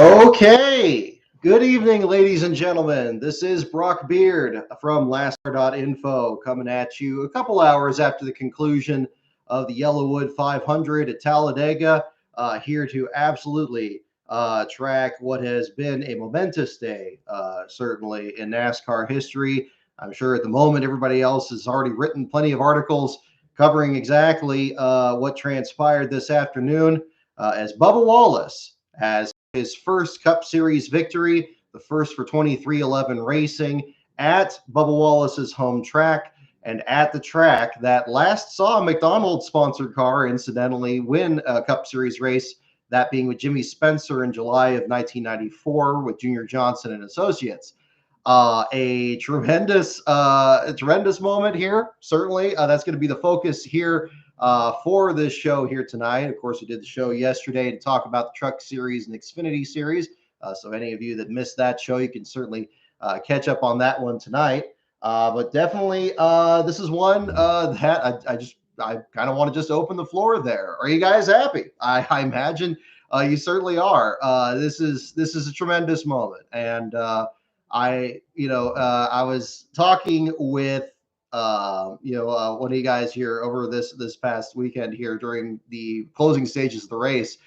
Okay. Good evening, ladies and gentlemen. This is Brock Beard from LastCar.info coming at you a couple hours after the conclusion of the Yellowwood 500 at Talladega, here to absolutely track what has been a momentous day, certainly in NASCAR history. I'm sure at the moment everybody else has already written plenty of articles covering exactly what transpired this afternoon as Bubba Wallace has his first Cup Series victory, the first for 23XI Racing at Bubba Wallace's home track, and at the track that last saw a McDonald's sponsored car incidentally win a Cup Series race, that being with Jimmy Spencer in July of 1994 with Junior Johnson and Associates. A tremendous moment here. Certainly, that's going to be the focus here for this show here tonight. Of course, we did the show yesterday to talk about the Truck Series and Xfinity Series. So any of you that missed that show, you can certainly catch up on that one tonight. But definitely, this is one that I kind of want to just open the floor there. Are you guys happy? I imagine you certainly are. This is a tremendous moment, and I was talking with one of you guys here over this past weekend here during the closing stages of the race,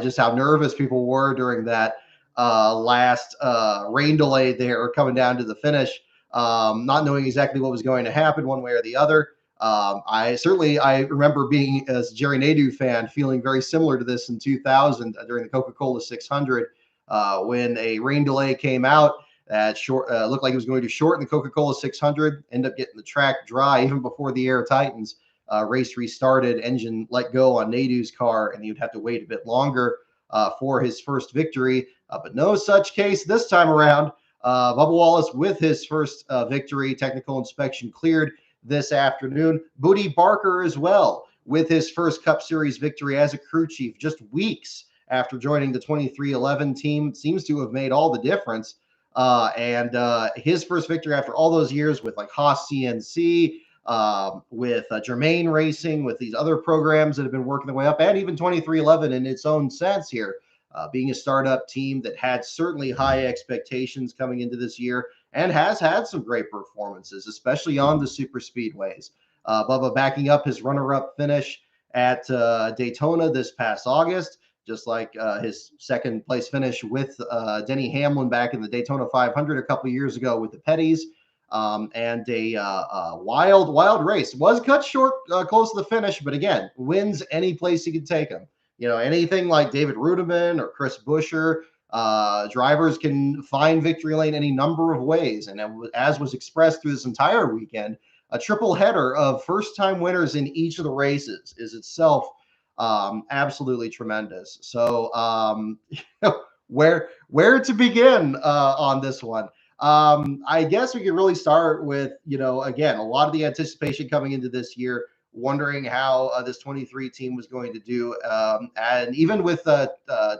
just how nervous people were during that last rain delay there coming down to the finish, not knowing exactly what was going to happen one way or the other. I remember being, as a Jerry Nadeau fan, feeling very similar to this in 2000 during the Coca-Cola 600 when a rain delay came out. Looked like it was going to shorten the Coca-Cola 600, end up getting the track dry even before the Air Titans race restarted, engine let go on Nadeau's car, and you'd have to wait a bit longer for his first victory. But no such case this time around. Bubba Wallace with his first victory, technical inspection cleared this afternoon. Bootie Barker as well with his first Cup Series victory as a crew chief just weeks after joining the 23XI team. Seems to have made all the difference. And his first victory after all those years with like Haas CNC, with Germain Racing, with these other programs that have been working their way up, and even 23XI in its own sense here, being a startup team that had certainly high expectations coming into this year and has had some great performances, especially on the super speedways. Bubba backing up his runner-up finish at Daytona this past August, just like his second place finish with Denny Hamlin back in the Daytona 500 a couple years ago with the Petties, and a wild race. Was cut short close to the finish, but again, wins any place you can take him. You know, anything like David Rudiman or Chris Buescher, drivers can find victory lane any number of ways. And as was expressed through this entire weekend, a triple header of first-time winners in each of the races is itself absolutely tremendous. So where to begin on this one? I guess we could really start with, again, a lot of the anticipation coming into this year, wondering how this 23 team was going to do. And even with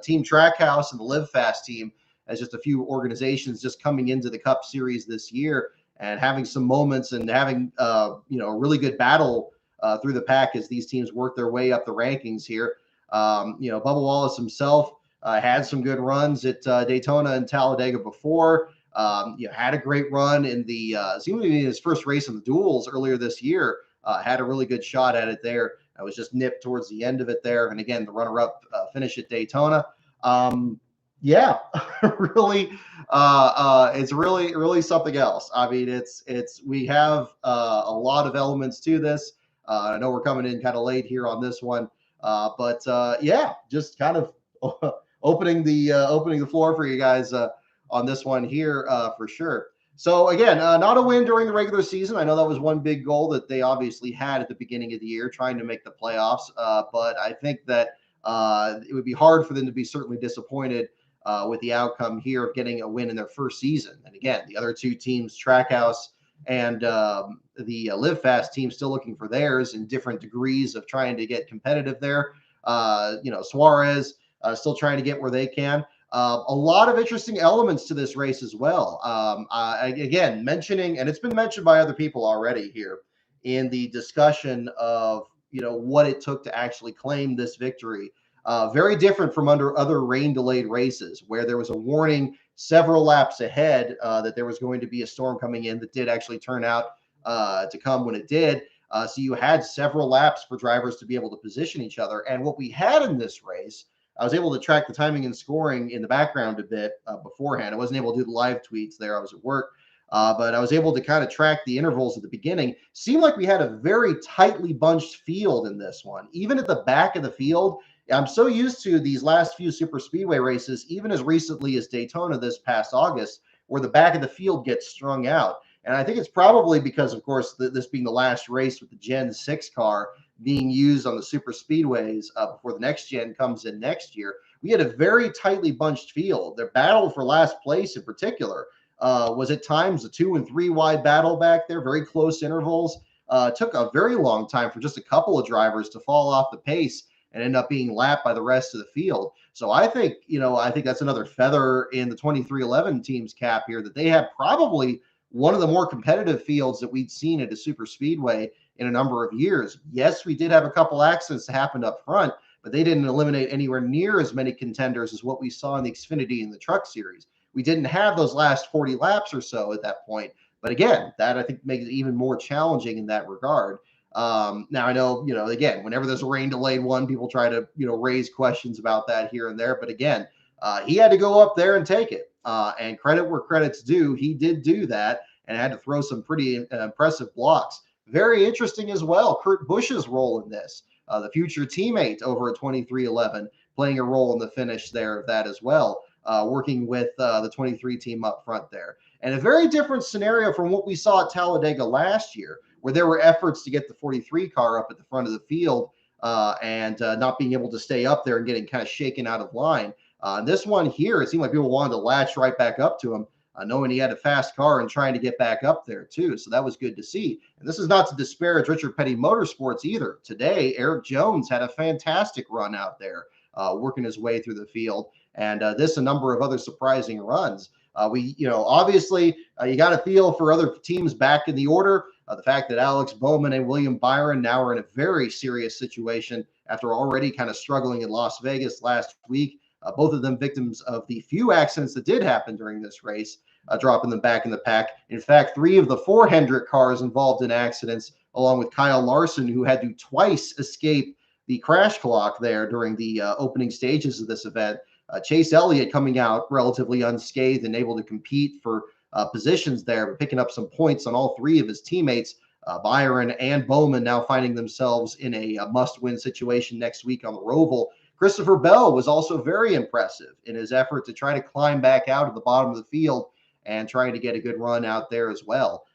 Team Trackhouse and the Live Fast team as just a few organizations just coming into the Cup Series this year and having some moments and having, a really good battle through the pack as these teams work their way up the rankings here. Bubba Wallace himself had some good runs at Daytona and Talladega before. Had a great run in the seemingly his first race in the duels earlier this year. Had a really good shot at it there. I was just nipped towards the end of it there. And again, the runner-up finish at Daytona. Really, it's really something else. I mean, we have a lot of elements to this. I know we're coming in kind of late here on this one, but just kind of opening the floor for you guys on this one here for sure. So again, not a win during the regular season. I know that was one big goal that they obviously had at the beginning of the year, trying to make the playoffs. But I think that it would be hard for them to be certainly disappointed with the outcome here of getting a win in their first season. And again, the other two teams, Trackhouse and the Live Fast team, still looking for theirs in different degrees of trying to get competitive there. Suarez still trying to get where they can. A lot of interesting elements to this race as well. Again, mentioning, and it's been mentioned by other people already here in the discussion of, what it took to actually claim this victory. Very different from under other rain-delayed races where there was a warning several laps ahead that there was going to be a storm coming in that did actually turn out to come when it did. So you had several laps for drivers to be able to position each other. And what we had in this race, I was able to track the timing and scoring in the background a bit beforehand. I wasn't able to do the live tweets there. I was at work. But I was able to kind of track the intervals at the beginning. Seemed like we had a very tightly bunched field in this one. Even at the back of the field, I'm so used to these last few super speedway races, even as recently as Daytona this past August, where the back of the field gets strung out. And I think it's probably because, of course, this being the last race with the Gen 6 car being used on the super speedways before the next gen comes in next year. We had a very tightly bunched field. The battle for last place in particular was at times a 2 and 3 wide battle back there, very close intervals. Took a very long time for just a couple of drivers to fall off the pace and end up being lapped by the rest of the field. So I think that's another feather in the 2311 team's cap here, that they have probably one of the more competitive fields that we'd seen at a super speedway in a number of years. Yes, we did have a couple accidents that happened up front, but they didn't eliminate anywhere near as many contenders as what we saw in the Xfinity and the Truck Series. We didn't have those last 40 laps or so at that point. But again, that I think makes it even more challenging in that regard. Now I know, again, whenever there's a rain delayed one, people try to, raise questions about that here and there. But again, he had to go up there and take it. And credit where credit's due. He did do that and had to throw some pretty impressive blocks. Very interesting as well, Kurt Busch's role in this, the future teammate over at 2311, playing a role in the finish there of that as well, working with the 23 team up front there. And a very different scenario from what we saw at Talladega last year, where there were efforts to get the 43 car up at the front of the field and not being able to stay up there and getting kind of shaken out of line. This one here, it seemed like people wanted to latch right back up to him, knowing he had a fast car and trying to get back up there too. So that was good to see. And this is not to disparage Richard Petty Motorsports either. Today, Eric Jones had a fantastic run out there, working his way through the field. And a number of other surprising runs. Obviously, you got to feel for other teams back in the order. The fact that Alex Bowman and William Byron now are in a very serious situation after already kind of struggling in Las Vegas last week. Both of them victims of the few accidents that did happen during this race, dropping them back in the pack. In fact, 3 of the 4 Hedrick cars involved in accidents, along with Kyle Larson, who had to twice escape the crash clock there during the opening stages of this event. Chase Elliott coming out relatively unscathed and able to compete for positions there, but picking up some points on all 3 of his teammates. Byron and Bowman now finding themselves in a must-win situation next week on the Roval. Christopher Bell was also very impressive in his effort to try to climb back out of the bottom of the field and trying to get a good run out there as well.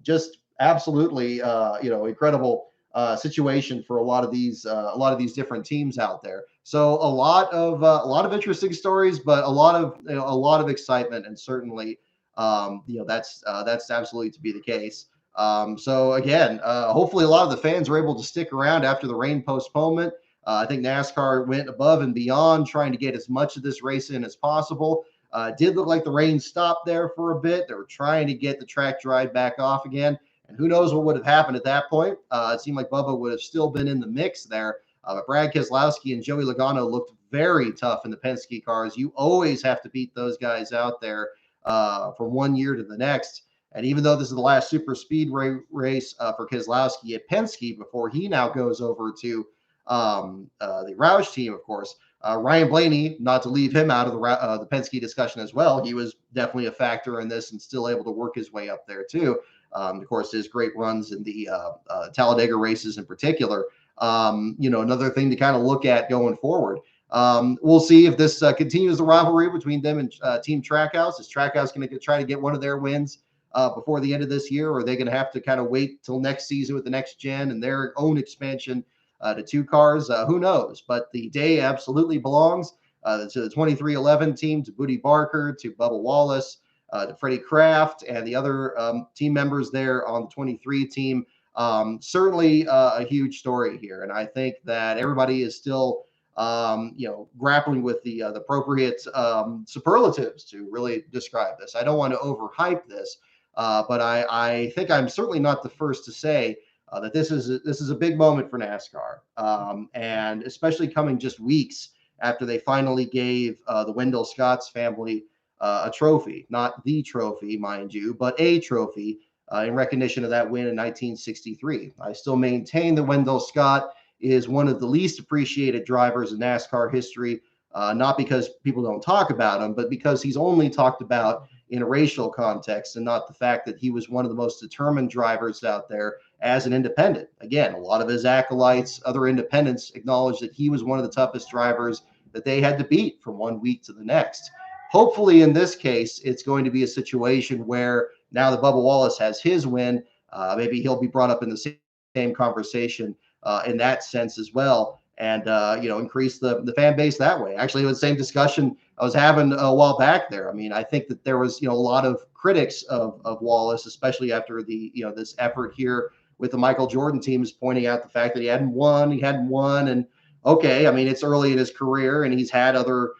Just absolutely, incredible situation for a lot of these different teams out there. So a lot of interesting stories, but a lot of excitement, and certainly, that's absolutely to be the case. So again, hopefully a lot of the fans are able to stick around after the rain postponement. I think NASCAR went above and beyond trying to get as much of this race in as possible. It did look like the rain stopped there for a bit. They were trying to get the track dried back off again. And who knows what would have happened at that point. It seemed like Bubba would have still been in the mix there. But Brad Keselowski and Joey Logano looked very tough in the Penske cars. You always have to beat those guys out there from one year to the next. And even though this is the last super speed race for Keselowski at Penske before he now goes over to the Roush team, of course, Ryan Blaney, not to leave him out of the Penske discussion as well. He was definitely a factor in this and still able to work his way up there too. Of course, his great runs in the Talladega races in particular. Another thing to kind of look at going forward. We'll see if this continues the rivalry between them and Team Trackhouse. Is Trackhouse going to try to get one of their wins before the end of this year, or are they going to have to kind of wait till next season with the next gen and their own expansion to 2 cars? Who knows? But the day absolutely belongs to the 2311 team, to Bootie Barker, to Bubba Wallace, to Freddie Kraft, and the other team members there on the 23 team. Certainly a huge story here. And I think that everybody is still, grappling with the appropriate superlatives to really describe this. I don't want to overhype this, but I think I'm certainly not the first to say that this is a big moment for NASCAR, and especially coming just weeks after they finally gave the Wendell Scott's family a trophy, not the trophy, mind you, but a trophy in recognition of that win in 1963. I still maintain that Wendell Scott is one of the least appreciated drivers in NASCAR history, not because people don't talk about him, but because he's only talked about in a racial context and not the fact that he was one of the most determined drivers out there as an independent. Again, a lot of his acolytes, other independents, acknowledged that he was one of the toughest drivers that they had to beat from one week to the next. Hopefully, in this case, it's going to be a situation where now that Bubba Wallace has his win, maybe he'll be brought up in the same conversation in that sense as well, and increase the fan base that way. Actually, it was the same discussion I was having a while back there. I mean, I think that there was a lot of critics of Wallace, especially after the this effort here with the Michael Jordan teams, pointing out the fact that he hadn't won, and okay, I mean, it's early in his career and he's had other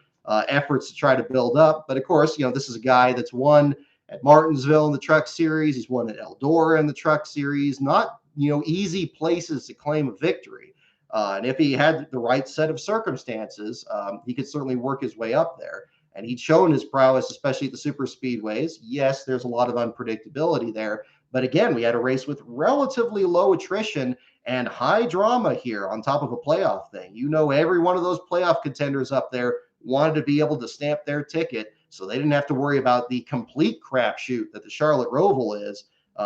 efforts to try to build up, but of course, this is a guy that's won at Martinsville in the Truck Series, he's won at Eldora in the Truck Series, not easy places to claim a victory. And if he had the right set of circumstances, he could certainly work his way up there. And he'd shown his prowess, especially at the super speedways. Yes, there's a lot of unpredictability there. But again, we had a race with relatively low attrition and high drama here on top of a playoff thing. Every one of those playoff contenders up there wanted to be able to stamp their ticket so they didn't have to worry about the complete crapshoot that the Charlotte Roval is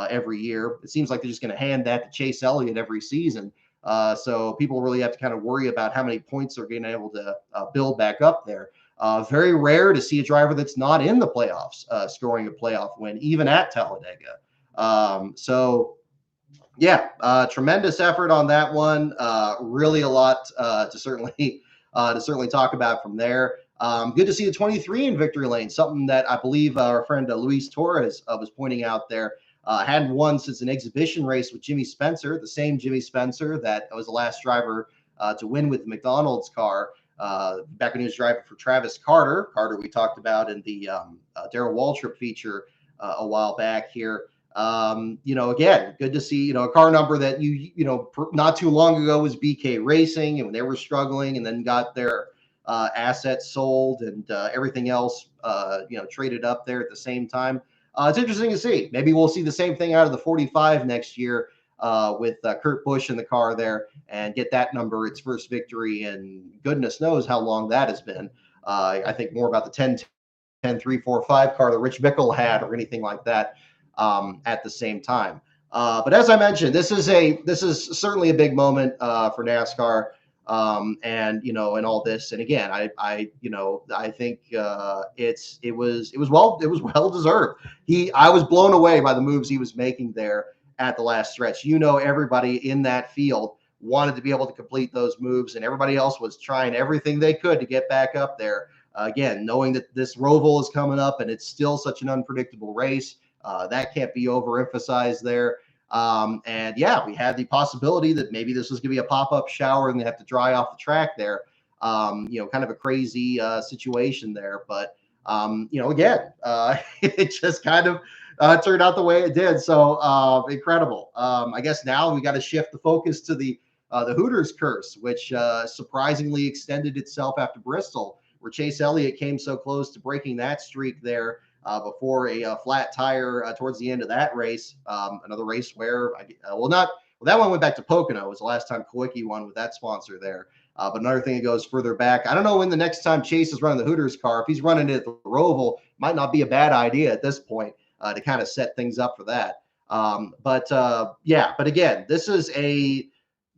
every year. It seems like they're just going to hand that to Chase Elliott every season. So people really have to kind of worry about how many points they're being able to build back up there. Very rare to see a driver that's not in the playoffs scoring a playoff win, even at Talladega. Tremendous effort on that one. Really a lot to certainly talk about from there. Good to see the 23 in victory lane, something that I believe our friend Luis Torres was pointing out there. Hadn't won since an exhibition race with Jimmy Spencer, the same Jimmy Spencer that was the last driver to win with the McDonald's car back when he was driving for Travis Carter. Carter we talked about in the Darrell Waltrip feature a while back here. Again, good to see, a car number that not too long ago was BK Racing, and when they were struggling and then got their assets sold and everything else, traded up there at the same time. It's interesting to see. Maybe we'll see the same thing out of the 45 next year with Kurt Busch in the car there and get that number its first victory. And goodness knows how long that has been. I think more about the 10-3-4-5 car that Rich Bickle had or anything like that at the same time. But as I mentioned, this is certainly a big moment for NASCAR. And all this, and again, I think it was well deserved. I was blown away by the moves he was making there at the last stretch. Everybody in that field wanted to be able to complete those moves, and everybody else was trying everything they could to get back up there. Again, knowing that this Roval is coming up and it's still such an unpredictable race, that can't be overemphasized there. We had the possibility that maybe this was going to be a pop-up shower and they have to dry off the track there. Kind of a crazy situation there. But, it just kind of turned out the way it did. So incredible. I guess now we got to shift the focus to the Hooters Curse, which surprisingly extended itself after Bristol, where Chase Elliott came so close to breaking that streak there. Before a flat tire towards the end of that race. Another race where, that one went back to Pocono. It was the last time Kawicki won with that sponsor there. But another thing that goes further back, I don't know when the next time Chase is running the Hooters car. If he's running it at the Roval, might not be a bad idea at this point to kind of set things up for that. But again, this is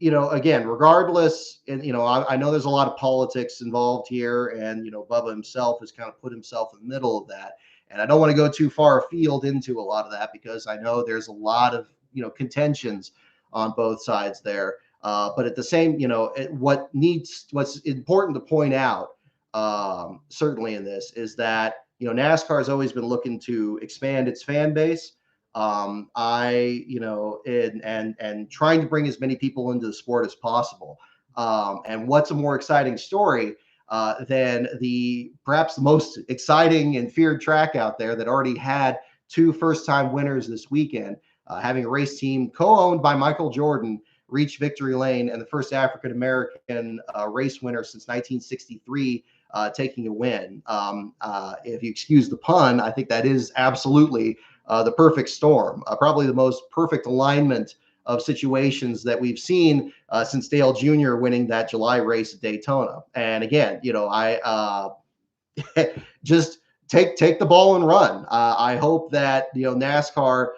regardless, and I know there's a lot of politics involved here, and Bubba himself has kind of put himself in the middle of that. And I don't want to go too far afield into a lot of that because I know there's a lot of, contentions on both sides there. But at the same, what's important to point out, certainly in this, is that, NASCAR has always been looking to expand its fan base. And trying to bring as many people into the sport as possible. And what's a more exciting story than perhaps the most exciting and feared track out there that already had two first-time winners this weekend. having a race team co-owned by Michael Jordan reach victory lane, and the first African-American race winner since 1963 taking a win. If you excuse the pun, I think that is absolutely the perfect storm, probably the most perfect alignment of situations that we've seen since Dale Jr. winning that July race at Daytona. And again, I just take the ball and run. I hope that NASCAR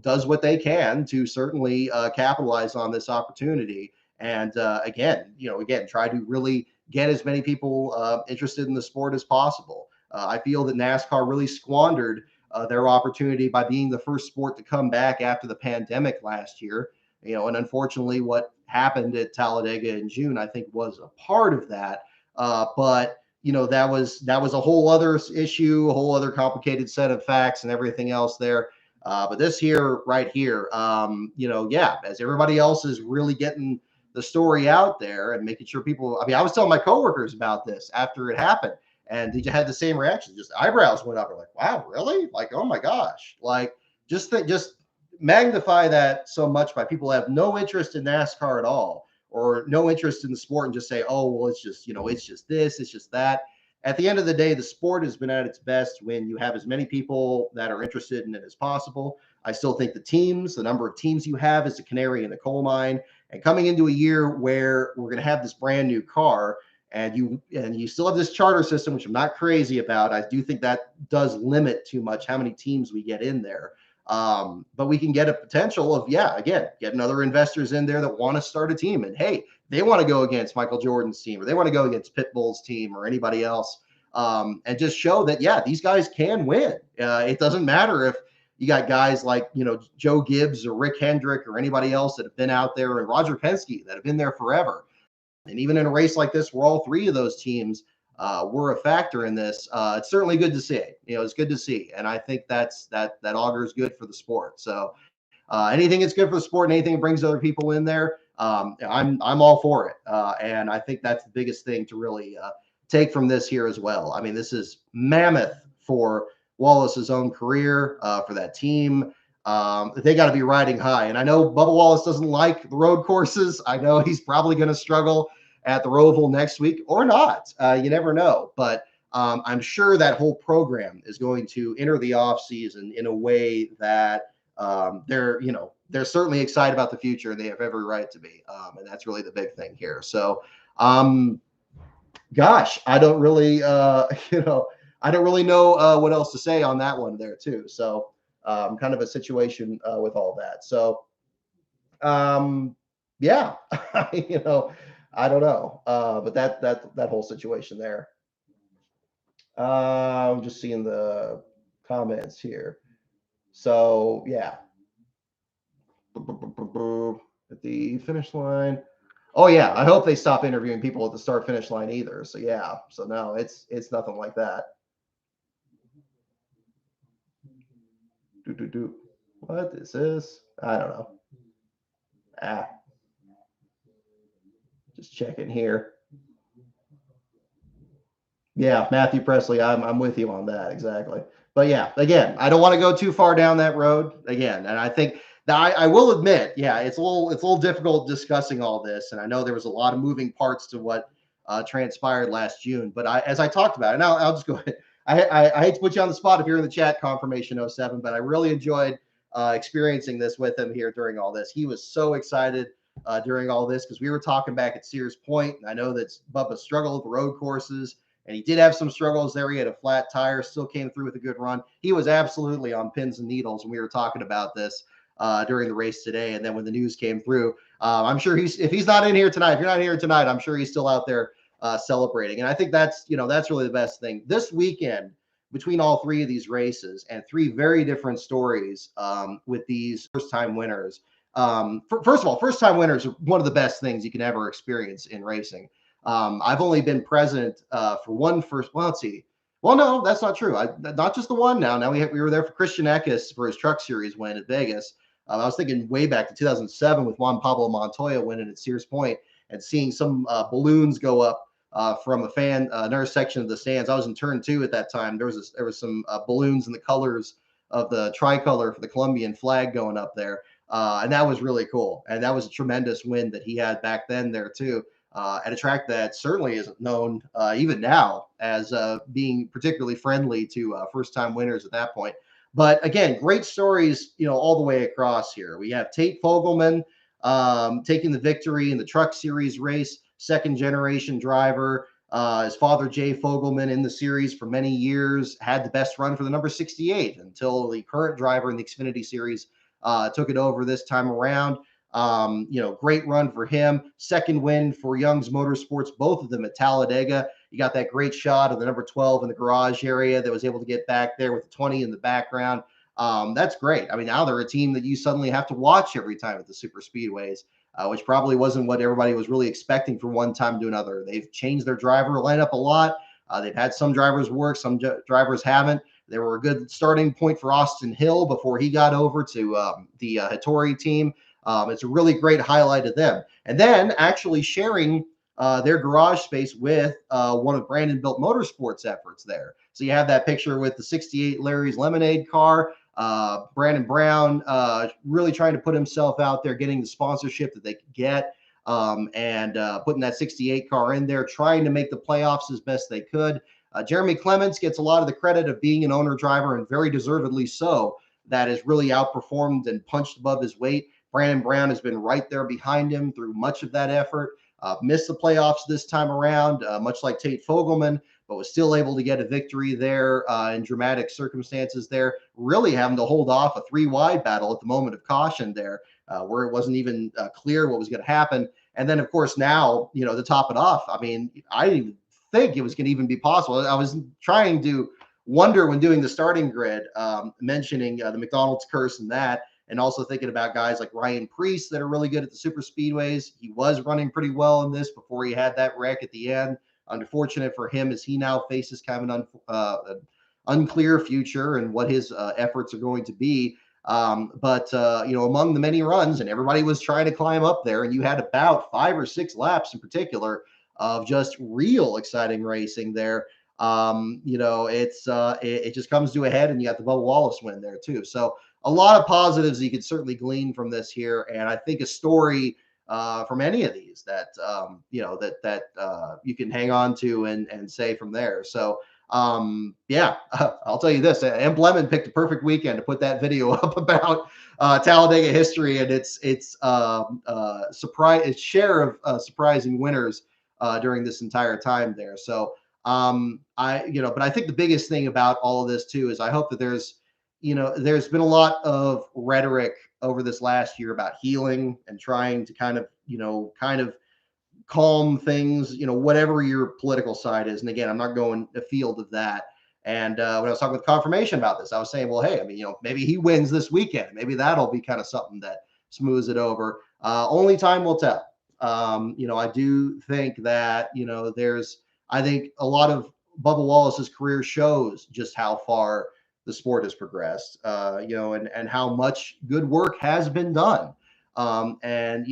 does what they can to certainly capitalize on this opportunity. And again, try to really get as many people interested in the sport as possible. I feel that NASCAR really squandered their opportunity by being the first sport to come back after the pandemic last year. And unfortunately, what happened at Talladega in June, I think, was a part of that. But that was a whole other issue, a whole other complicated set of facts and everything else there. But this here, right here, as everybody else is really getting the story out there and making sure people, I was telling my coworkers about this after it happened, and they had the same reaction. Just eyebrows went up. They're like, wow, really? Like, oh my gosh. Like, just magnify that so much by people who have no interest in NASCAR at all, or no interest in the sport, and just say, oh, well, it's just, it's just this, it's just that. At the end of the day, the sport has been at its best when you have as many people that are interested in it as possible. I still think the number of teams you have is a canary in the coal mine. And coming into a year where we're going to have this brand new car, and you still have this charter system, which I'm not crazy about. I do think that does limit too much how many teams we get in there. But we can get a potential of, getting other investors in there that want to start a team. And hey, they want to go against Michael Jordan's team, or they want to go against Pitbull's team, or anybody else, and just show that, these guys can win. It doesn't matter if you got guys like, Joe Gibbs or Rick Hendrick or anybody else that have been out there, and Roger Penske that have been there forever. And even in a race like this, where all three of those teams were a factor in this, it's certainly good to see. It's good to see, and I think that augurs good for the sport. So anything that's good for the sport, and anything that brings other people in there, I'm all for it. And I think that's the biggest thing to really take from this here as well. This is mammoth for Wallace's own career, for that team. They got to be riding high. And I know Bubba Wallace doesn't like the road courses. I know he's probably going to struggle at the Roval next week, or not. You never know. But I'm sure that whole program is going to enter the off season in a way that they're certainly excited about the future, and they have every right to be. And that's really the big thing here. So, gosh, I don't really, I don't really know what else to say on that one there too. So, kind of a situation with all that. So, yeah, I don't know, but that whole situation there. I'm just seeing the comments here. So yeah, at the finish line. Oh yeah, I hope they stop interviewing people at the start finish line either. So yeah, so no, it's nothing like that. What is this? I don't know. Just checking here. Yeah, Matthew Presley, I'm with you on that, exactly. But yeah, again, I don't want to go too far down that road again, and I think that I will admit, it's a little difficult discussing all this, and I know there was a lot of moving parts to what transpired last June. But as I talked about, and I'll just go ahead. I hate to put you on the spot if you're in the chat, Confirmation 07, but I really enjoyed experiencing this with him here during all this. He was so excited during all this, because we were talking back at Sears Point, and I know that Bubba struggled with the road courses. And he did have some struggles there. He had a flat tire, still came through with a good run. He was absolutely on pins and needles, and we were talking about this during the race today. And then when the news came through, I'm sure if he's not in here tonight, if you're not here tonight, I'm sure he's still out there celebrating. And I think that's really the best thing. This weekend, between all three of these races, and three very different stories with these first-time winners. First of all, first-time winners are one of the best things you can ever experience in racing. I've only been present for one first. Well, let's see. Well, no, that's not true. Not just the one now. Now we were there for Christian Eckes for his Truck Series win at Vegas. I was thinking way back to 2007 with Juan Pablo Montoya winning at Sears Point, and seeing some balloons go up from another section of the stands. I was in turn 2 at that time. There was some balloons in the colors of the tricolor for the Colombian flag going up there. And that was really cool. And that was a tremendous win that he had back then there too, at a track that certainly isn't known even now as being particularly friendly to first-time winners at that point. But again, great stories, all the way across here. We have Tate Fogelman taking the victory in the Truck Series race, second-generation driver. His father, Jay Fogelman, in the series for many years, had the best run for the number 68 until the current driver in the Xfinity Series took it over this time around. Great run for him. Second win for Young's Motorsports, both of them at Talladega. You got that great shot of the number 12 in the garage area that was able to get back there with the 20 in the background. That's great. I mean, now they're a team that you suddenly have to watch every time at the super speedways, which probably wasn't what everybody was really expecting from one time to another. They've changed their driver lineup a lot. They've had some drivers work, some drivers haven't. They were a good starting point for Austin Hill before he got over to the Hattori team. It's a really great highlight of them. And then actually sharing their garage space with one of Brandon Built Motorsports efforts there. So you have that picture with the 68 Larry's Lemonade car. Brandon Brown really trying to put himself out there, getting the sponsorship that they could get, and putting that 68 car in there, trying to make the playoffs as best they could. Jeremy Clements gets a lot of the credit of being an owner driver, and very deservedly so, that has really outperformed and punched above his weight. Brandon Brown has been right there behind him through much of that effort. Missed the playoffs this time around, much like Tate Fogelman, but was still able to get a victory there in dramatic circumstances there, really having to hold off a 3-wide battle at the moment of caution there, where it wasn't even clear what was going to happen. And then, of course, now, to top it off, I mean, I didn't even think it was going to even be possible. I was trying to wonder when doing the starting grid, mentioning the McDonald's curse and that, and also thinking about guys like Ryan Preece that are really good at the super speedways. He was running pretty well in this before he had that wreck at the end. Unfortunate for him as he now faces kind of an unclear future and what his efforts are going to be. But among the many runs, and everybody was trying to climb up there, and you had about 5 or 6 laps in particular of just real exciting racing there. It just comes to a head, and you got the Bubba Wallace win there too. So a lot of positives you could certainly glean from this here, and I think a story from any of these that you can hang on to and say from there. So I'll tell you this: M. Lemon picked a perfect weekend to put that video up about Talladega history and its share of surprising winners during this entire time there. So but I think the biggest thing about all of this too is I hope that there's been a lot of rhetoric over this last year about healing and trying to kind of calm things, whatever your political side is. And again, I'm not going afield of that. And when I was talking with Confirmation about this, I was saying, well, hey, I mean, maybe he wins this weekend. Maybe that'll be kind of something that smooths it over. Only time will tell. I do think that, I think a lot of Bubba Wallace's career shows just how far the sport has progressed, and how much good work has been done. And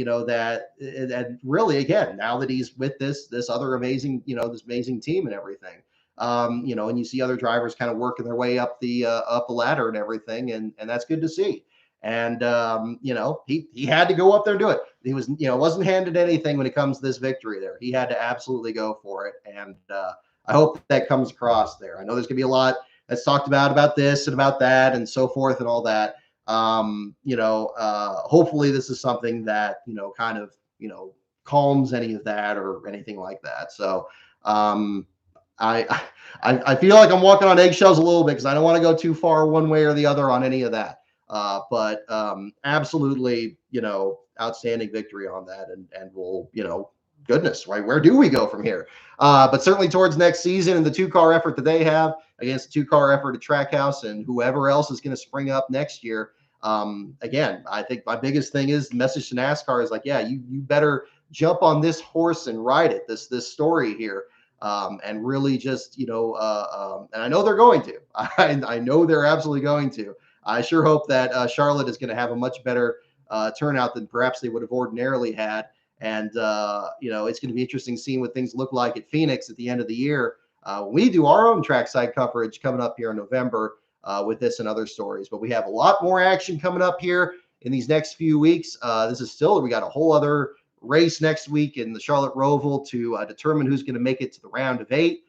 really, again, now that he's with this other amazing, this amazing team and everything, and you see other drivers kind of working their way up the ladder and everything, and that's good to see. And he had to go up there and do it. He was, wasn't handed anything when it comes to this victory there. He had to absolutely go for it, and I hope that comes across there. I know there's gonna be a lot that's talked about this and about that and so forth and all that. Hopefully this is something that, kind of, calms any of that or anything like that. So I feel like I'm walking on eggshells a little bit because I don't want to go too far one way or the other on any of that. But absolutely, outstanding victory on that. And we'll, goodness, right? Where do we go from here? But certainly towards next season and the 2-car effort that they have against the 2-car effort at Trackhouse and whoever else is going to spring up next year. Again, I think my biggest thing is the message to NASCAR is like, yeah, you better jump on this horse and ride it. This story here. And really just, and I know they're going to. I know they're absolutely going to. I sure hope that Charlotte is going to have a much better turnout than perhaps they would have ordinarily had. And, it's going to be interesting seeing what things look like at Phoenix at the end of the year. We do our own trackside coverage coming up here in November. with this and other stories. But we have a lot more action coming up here in these next few weeks. We got a whole other race next week in the Charlotte Roval to determine who's going to make it to the round of 8.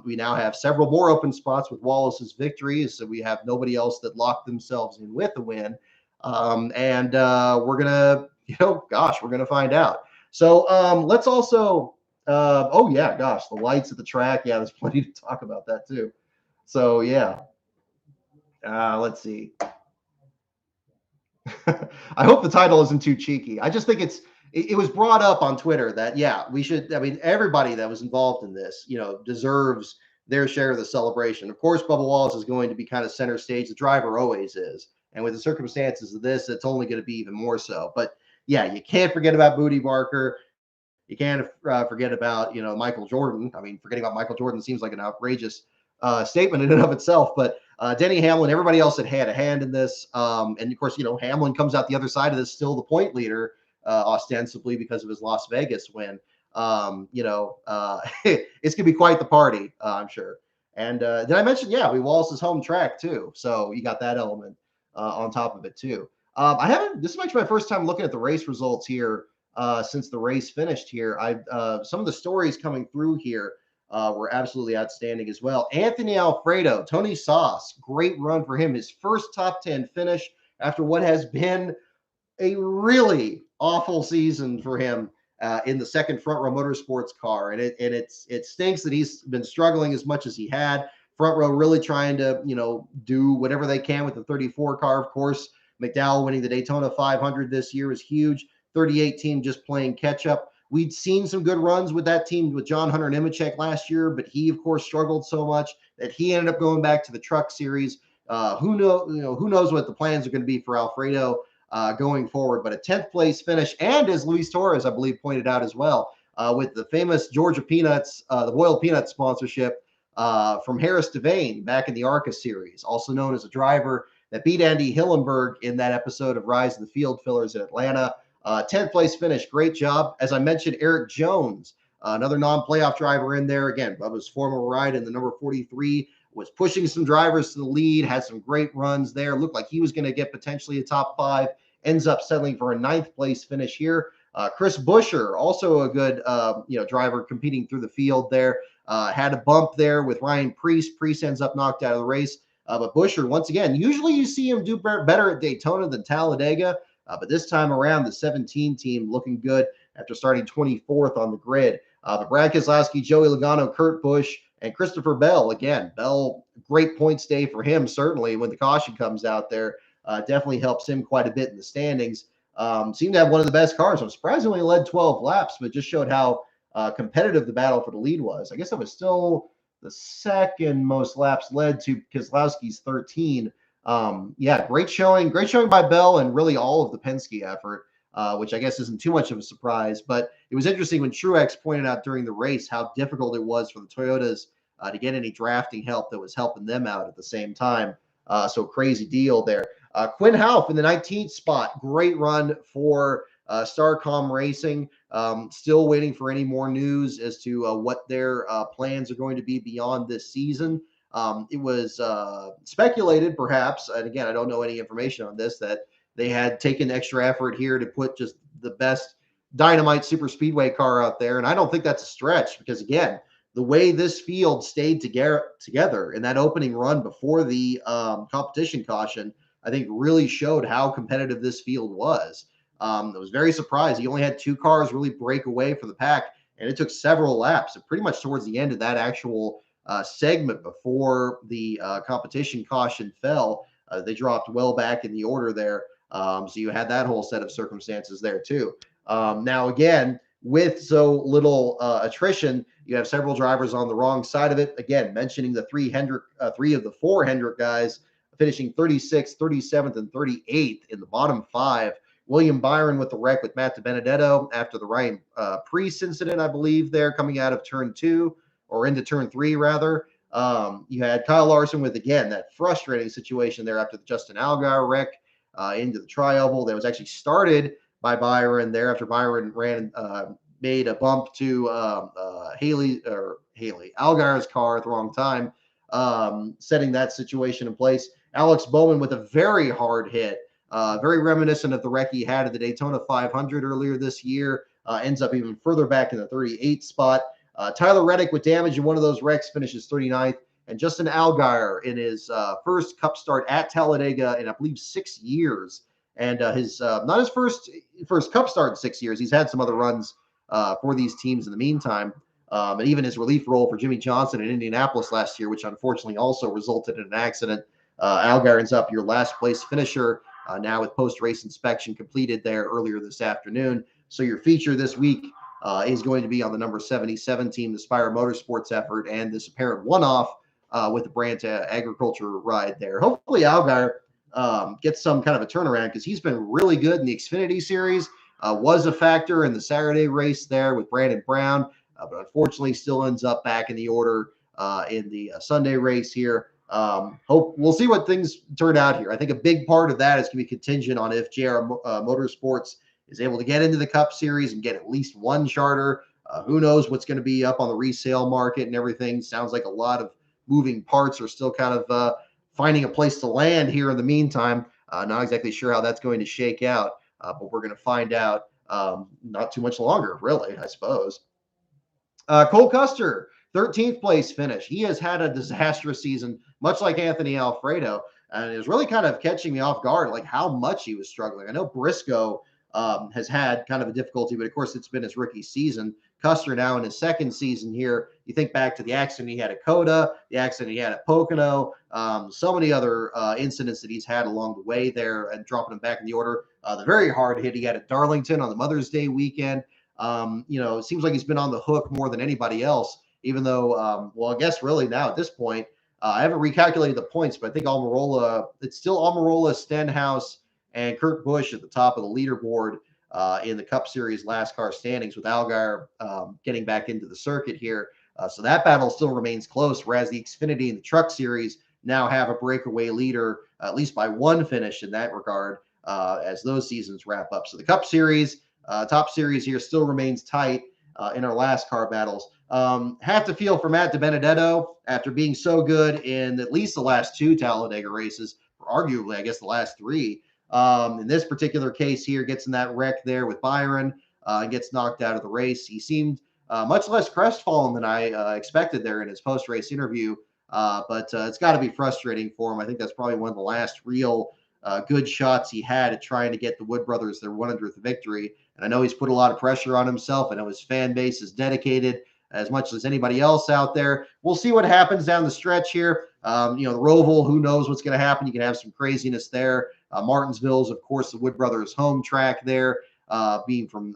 We now have several more open spots with Wallace's victory, so we have nobody else that locked themselves in with a win. We're gonna, we're gonna find out. So let's also, the lights at the track. Yeah, there's plenty to talk about that too. So yeah, let's see. I hope the title isn't too cheeky. I just think it was brought up on Twitter that, yeah, we should, I mean, everybody that was involved in this, deserves their share of the celebration. Of course, Bubba Wallace is going to be kind of center stage. The driver always is. And with the circumstances of this, it's only going to be even more so. But yeah, you can't forget about Bootie Barker. You can't forget about, Michael Jordan. I mean, forgetting about Michael Jordan seems like an outrageous statement in and of itself. But Denny Hamlin, everybody else that had a hand in this. And of course, Hamlin comes out the other side of this, still the point leader, ostensibly because of his Las Vegas win. It's going to be quite the party, I'm sure. And did I mention, Wallace's home track too. So you got that element on top of it too. This is actually my first time looking at the race results here since the race finished here. Some of the stories coming through here were absolutely outstanding as well. Anthony Alfredo, Tony Sauce, great run for him. His first top 10 finish after what has been a really awful season for him in the second Front Row Motorsports car. And it stinks that he's been struggling as much as he had. Front Row really trying to, do whatever they can with the 34 car. Of course, McDowell winning the Daytona 500 this year is huge. 38 team just playing catch up. We'd seen some good runs with that team with John Hunter Nemechek last year, but he, of course, struggled so much that he ended up going back to the Truck Series. Who knows what the plans are going to be for Alfredo going forward, but a 10th place finish. And as Luis Torres, I believe, pointed out as well, with the famous Georgia Peanuts, the Boiled Peanut sponsorship from Harris Devane back in the ARCA series, also known as a driver that beat Andy Hillenberg in that episode of Rise of the Field Fillers in Atlanta. 10th place finish. Great job. As I mentioned, Eric Jones, another non-playoff driver in there. Again, Bubba's former ride in the number 43, was pushing some drivers to the lead, had some great runs there. Looked like he was going to get potentially a top 5. Ends up settling for a 9th place finish here. Chris Buescher, also a good driver competing through the field there. Had a bump there with Ryan Preece. Preece ends up knocked out of the race. But Buescher, once again, usually you see him do better at Daytona than Talladega. But this time around, the 17 team looking good after starting 24th on the grid. But Brad Keselowski, Joey Logano, Kurt Busch, and Christopher Bell. Again, Bell, great points day for him, certainly, when the caution comes out there. Definitely helps him quite a bit in the standings. Seemed to have one of the best cars. I'm surprised he only led 12 laps, but just showed how competitive the battle for the lead was. I guess that was still the second most laps led to Keselowski's 13. Great showing by Bell and really all of the Penske effort, which I guess isn't too much of a surprise. But it was interesting when Truex pointed out during the race how difficult it was for the Toyotas to get any drafting help that was helping them out at the same time. So crazy deal there. Quinn Houff in the 19th spot. Great run for Starcom Racing. Still waiting for any more news as to what their plans are going to be beyond this season. It was speculated, perhaps, and again, I don't know any information on this, that they had taken extra effort here to put just the best dynamite super speedway car out there. And I don't think that's a stretch because, again, the way this field stayed together in that opening run before the competition caution, I think really showed how competitive this field was. I was very surprised. He only had 2 cars really break away for the pack, and it took several laps. And pretty much towards the end of that actual segment before the competition caution fell, they dropped well back in the order there. So you had that whole set of circumstances there too. Now, again, with so little attrition, you have several drivers on the wrong side of it. Again, mentioning the 3 of the 4 Hendrick guys finishing 36th, 37th, and 38th in the bottom 5. William Byron with the wreck with Matt DiBenedetto after the Ryan Preece incident, I believe, there coming out of turn 2 or into turn 3, rather. You had Kyle Larson with, again, that frustrating situation there after the Justin Allgaier wreck into the tri-oval that was actually started by Byron there after Byron made a bump to Allgaier's car at the wrong time. setting that situation in place. Alex Bowman with a very hard hit, very reminiscent of the wreck he had at the Daytona 500 earlier this year. Ends up even further back in the 38th spot. Tyler Reddick with damage in one of those wrecks finishes 39th. And Justin Allgaier in his first Cup start at Talladega in, I believe, 6 years. And his not his first Cup start in 6 years. He's had some other runs for these teams in the meantime. And even his relief role for Jimmy Johnson in Indianapolis last year, which unfortunately also resulted in an accident. Allgaier ends up your last place finisher now with post-race inspection completed there earlier this afternoon. So your feature this week is going to be on the number 77 team, the Spire Motorsports effort, and this apparent one-off with the Brandt Agriculture ride there. Hopefully Allgaier gets some kind of a turnaround because he's been really good in the Xfinity Series, was a factor in the Saturday race there with Brandon Brown, but unfortunately still ends up back in the order in the Sunday race here. We'll see what things turn out here. I think a big part of that is going to be contingent on if JR Motorsports is able to get into the Cup Series and get at least one charter. Who knows what's going to be up on the resale market and everything. Sounds like a lot of moving parts are still kind of finding a place to land here in the meantime. Not exactly sure how that's going to shake out, but we're going to find out not too much longer, really, I suppose. Cole Custer, 13th place finish. He has had a disastrous season, much like Anthony Alfredo, and it was really kind of catching me off guard, like how much he was struggling. I know Briscoe has had kind of a difficulty, but of course it's been his rookie season. Custer now in his second season here. You think back to the accident he had at Coda, the accident he had at Pocono, so many other incidents that he's had along the way there and dropping him back in the order. The very hard hit he had at Darlington on the Mother's Day weekend. It seems like he's been on the hook more than anybody else, even though, I guess really now at this point, I haven't recalculated the points, but I think it's still Almirola, Stenhouse, and Kurt Busch at the top of the leaderboard in the Cup Series last car standings, with Allgaier getting back into the circuit here. So that battle still remains close, whereas the Xfinity and the Truck Series now have a breakaway leader, at least by one finish in that regard, as those seasons wrap up. So the Cup Series, top series here still remains tight in our last car battles. Have to feel for Matt DiBenedetto after being so good in at least the last two Talladega races, or arguably, I guess, the last three. In this particular case here, gets in that wreck there with Byron and gets knocked out of the race. He seemed much less crestfallen than I expected there in his post-race interview, but it's got to be frustrating for him. I think that's probably one of the last real good shots he had at trying to get the Wood brothers their 100th victory. And I know he's put a lot of pressure on himself. I know his fan base is dedicated as much as anybody else out there. We'll see what happens down the stretch here. The Roval, who knows what's going to happen? You can have some craziness there. Martinsville is, of course, the Wood brothers' home track there, being from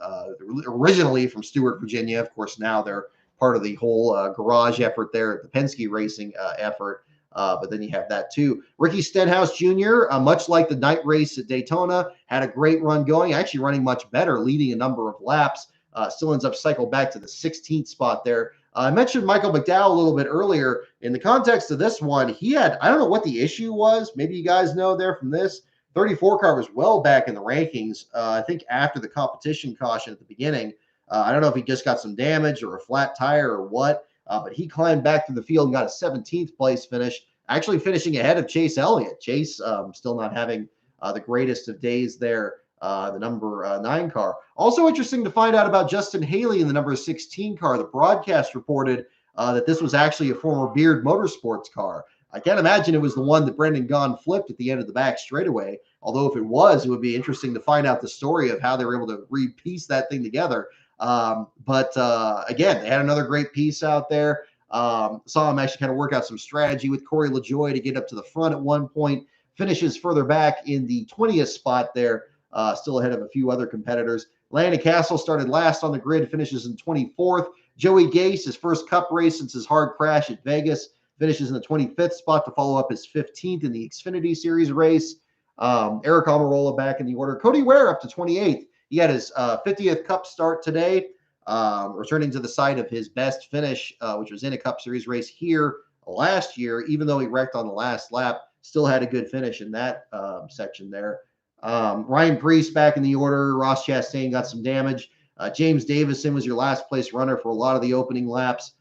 originally from Stewart, Virginia. Of course, now they're part of the whole garage effort there at the Penske Racing effort. But then you have that too. Ricky Stenhouse Jr., much like the night race at Daytona, had a great run going, actually running much better, leading a number of laps. Still ends up cycled back to the 16th spot there. I mentioned Michael McDowell a little bit earlier. In the context of this one, he had, I don't know what the issue was. Maybe you guys know there from this. 34 car was well back in the rankings, I think after the competition caution at the beginning. I don't know if he just got some damage or a flat tire or what, but he climbed back through the field and got a 17th place finish, actually finishing ahead of Chase Elliott. Chase still not having the greatest of days there, the number 9 car. Also interesting to find out about Justin Haley in the number 16 car. The broadcast reported that this was actually a former Beard Motorsports car. I can't imagine it was the one that Brendan Gaughan flipped at the end of the back straightaway. Although if it was, it would be interesting to find out the story of how they were able to repiece that thing together. But again, they had another great piece out there. Saw him actually kind of work out some strategy with Corey LaJoie to get up to the front at one point. Finishes further back in the 20th spot there, still ahead of a few other competitors. Landon Castle started last on the grid, finishes in 24th. Joey Gase, his first Cup race since his hard crash at Vegas, finishes in the 25th spot to follow up his 15th in the Xfinity Series race. Eric Almirola back in the order. Cody Ware up to 28th. He had his 50th Cup start today, returning to the site of his best finish, which was in a Cup Series race here last year. Even though he wrecked on the last lap, still had a good finish in that section there. Ryan Preece back in the order. Ross Chastain got some damage. James Davison was your last place runner for a lot of the opening laps.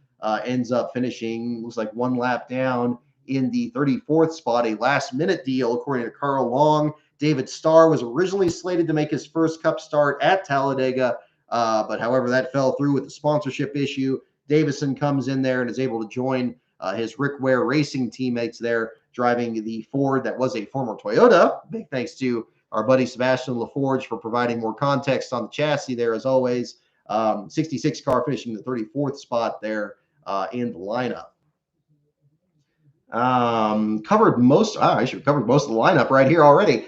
Ends up finishing, looks like one lap down in the 34th spot, a last-minute deal, according to Carl Long. David Starr was originally slated to make his first Cup start at Talladega, but however, that fell through with the sponsorship issue. Davison comes in there and is able to join his Rick Ware Racing teammates there, driving the Ford that was a former Toyota. Big thanks to our buddy Sebastian LaForge for providing more context on the chassis there, as always. 66 car finishing the 34th spot there in the lineup. Covered most, I should have covered most of the lineup right here already.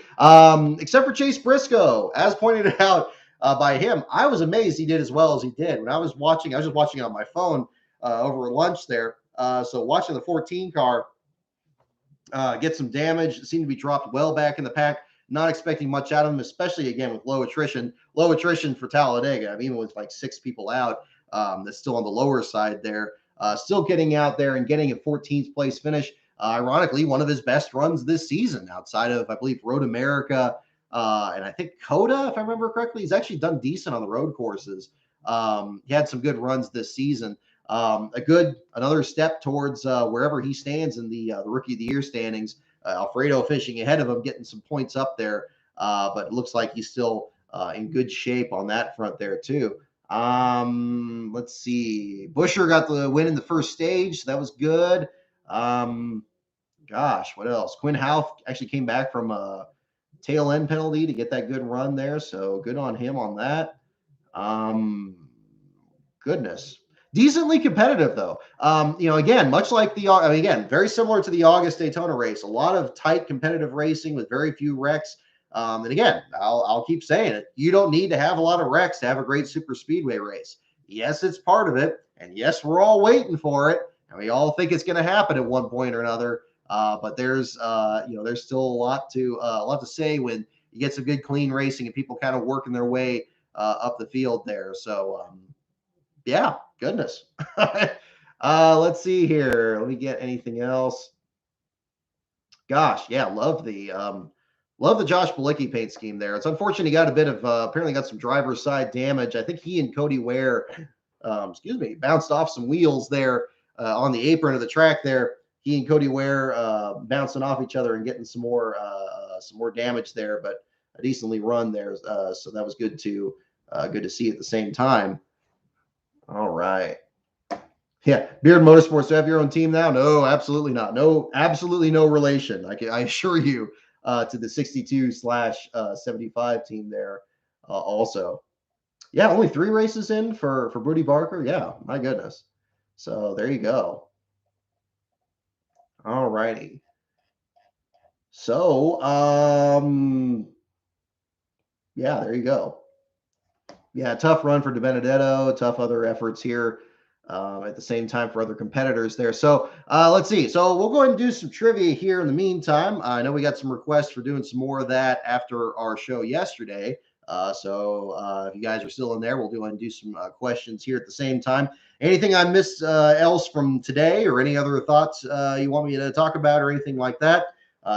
Except for Chase Briscoe, as pointed out by him. I was amazed he did as well as he did. When I was just watching on my phone over lunch there. So watching the 14 car get some damage, seemed to be dropped well back in the pack. Not expecting much out of him, especially again with low attrition. Low attrition for Talladega. I mean, even with like 6 people out, that's still on the lower side there. Still getting out there and getting a 14th place finish. Ironically, one of his best runs this season outside of, I believe, Road America and I think Coda, if I remember correctly. He's actually done decent on the road courses. He had some good runs this season. Another step towards wherever he stands in the Rookie of the Year standings. Alfredo fishing ahead of him, getting some points up there, but it looks like he's still in good shape on that front there too. Let's see. Busher got the win in the first stage, so that was good. Gosh, what else? Quinn Houff actually came back from a tail end penalty to get that good run there, so good on him on that. Goodness. Decently competitive, though. Again, much like again, very similar to the August Daytona race. A lot of tight competitive racing with very few wrecks. And again, I'll keep saying it. You don't need to have a lot of wrecks to have a great super speedway race. Yes, it's part of it. And yes, we're all waiting for it. And we all think it's going to happen at one point or another. But there's still a lot to say when you get some good clean racing and people kind of working their way up the field there. So, yeah, goodness. Let's see here. Let me get anything else. Gosh, yeah, love the Josh Bilicki paint scheme there. It's unfortunate he got a bit of apparently got some driver's side damage. I think he and Cody Ware, bounced off some wheels there on the apron of the track there. He and Cody Ware bouncing off each other and getting some more damage there, but a decently run there. So that was good to see at the same time. All right. Yeah, Beard Motorsports, do you have your own team now? No, absolutely not. No, absolutely no relation. I assure you to the 62/75 team there also. Yeah, only 3 races in for Bootie Barker. Yeah, my goodness. So there you go. All righty. So, yeah, there you go. Yeah, tough run for DiBenedetto, tough other efforts here at the same time for other competitors there. So let's see. So we'll go ahead and do some trivia here in the meantime. I know we got some requests for doing some more of that after our show yesterday. So if you guys are still in there, we'll go ahead and do some questions here at the same time. Anything I missed else from today or any other thoughts you want me to talk about or anything like that,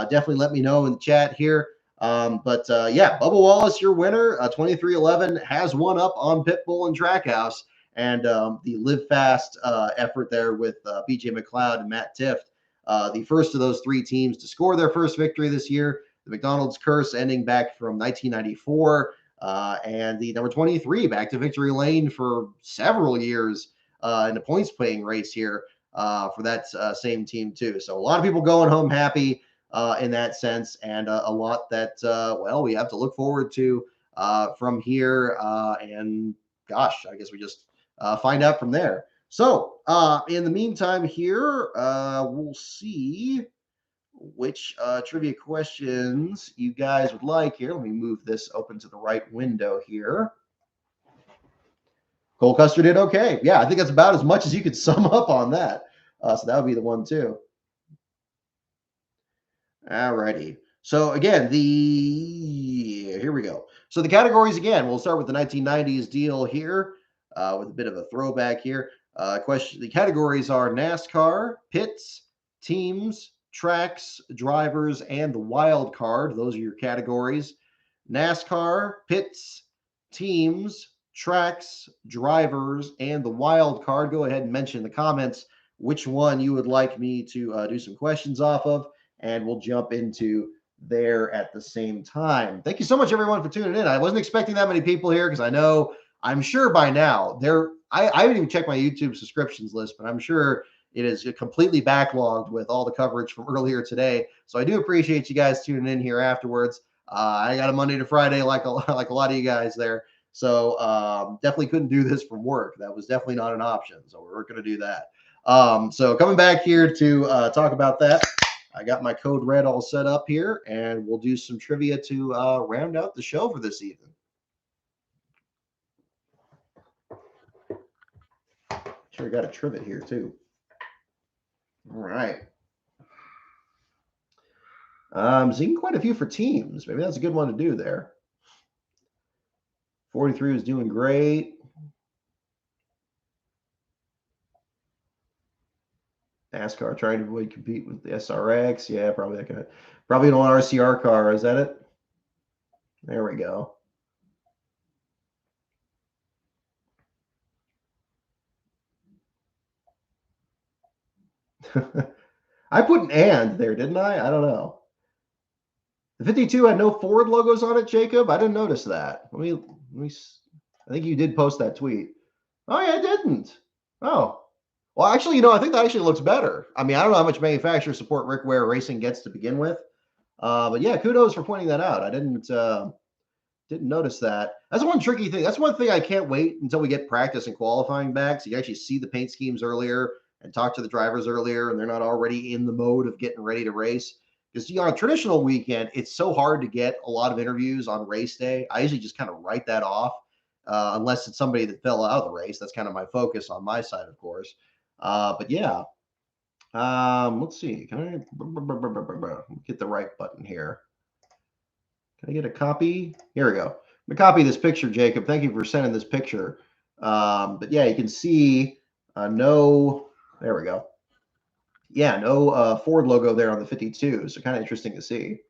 definitely let me know in the chat here. Yeah, Bubba Wallace, your winner, 2311, has one up on Pitbull and Trackhouse, and the Live Fast effort there with BJ McLeod and Matt Tift, the first of those 3 teams to score their first victory this year. The McDonald's Curse ending back from 1994, and the number 23 back to victory lane for several years in the points playing race here for that same team too. So a lot of people going home happy in that sense, and a lot that we have to look forward to from here. And gosh, I guess we just find out from there. So in the meantime here, we'll see which trivia questions you guys would like here. Let me move this open to the right window here. Cole Custer did okay. Yeah, I think that's about as much as you could sum up on that. So that would be the one too. All righty. So again, here we go. So the categories again, we'll start with the 1990s deal here with a bit of a throwback here. The categories are NASCAR, pits, teams, tracks, drivers, and the wild card. Those are your categories. NASCAR, pits, teams, tracks, drivers, and the wild card. Go ahead and mention in the comments which one you would like me to do some questions off of, and we'll jump into there at the same time. Thank you so much, everyone, for tuning in. I wasn't expecting that many people here because I'm sure by now I haven't even checked my YouTube subscriptions list, but I'm sure it is completely backlogged with all the coverage from earlier today. So I do appreciate you guys tuning in here afterwards. I got a Monday to Friday like a lot of you guys there. So definitely couldn't do this from work. That was definitely not an option. So we're going to do that. So coming back here to talk about that, I got my code red all set up here, and we'll do some trivia to round out the show for this evening. Sure, got a trivet here too. All right. Seeing quite a few for teams. Maybe that's a good one to do there. 43 was doing great. NASCAR trying to avoid compete with the SRX. Yeah, probably that guy. Probably an RCR car. Is that it? There we go. I put an and there, didn't I? I don't know. The 52 had no Ford logos on it, Jacob. I didn't notice that. Let me. I think you did post that tweet. Oh yeah, I didn't. Oh, well, actually, I think that actually looks better. I mean, I don't know how much manufacturer support Rick Ware Racing gets to begin with, but yeah, kudos for pointing that out. I didn't notice that. That's one tricky thing. That's one thing I can't wait until we get practice and qualifying back, so you actually see the paint schemes earlier and talk to the drivers earlier, and they're not already in the mode of getting ready to race. Because on a traditional weekend, it's so hard to get a lot of interviews on race day. I usually just kind of write that off, unless it's somebody that fell out of the race. That's kind of my focus on my side, of course. But yeah, let's see. Can I get the right button here? Can I get a copy? Here we go. I'm gonna copy this picture, Jacob. Thank you for sending this picture. But yeah, you can see no. There we go. Yeah, no Ford logo there on the 52. So kind of interesting to see.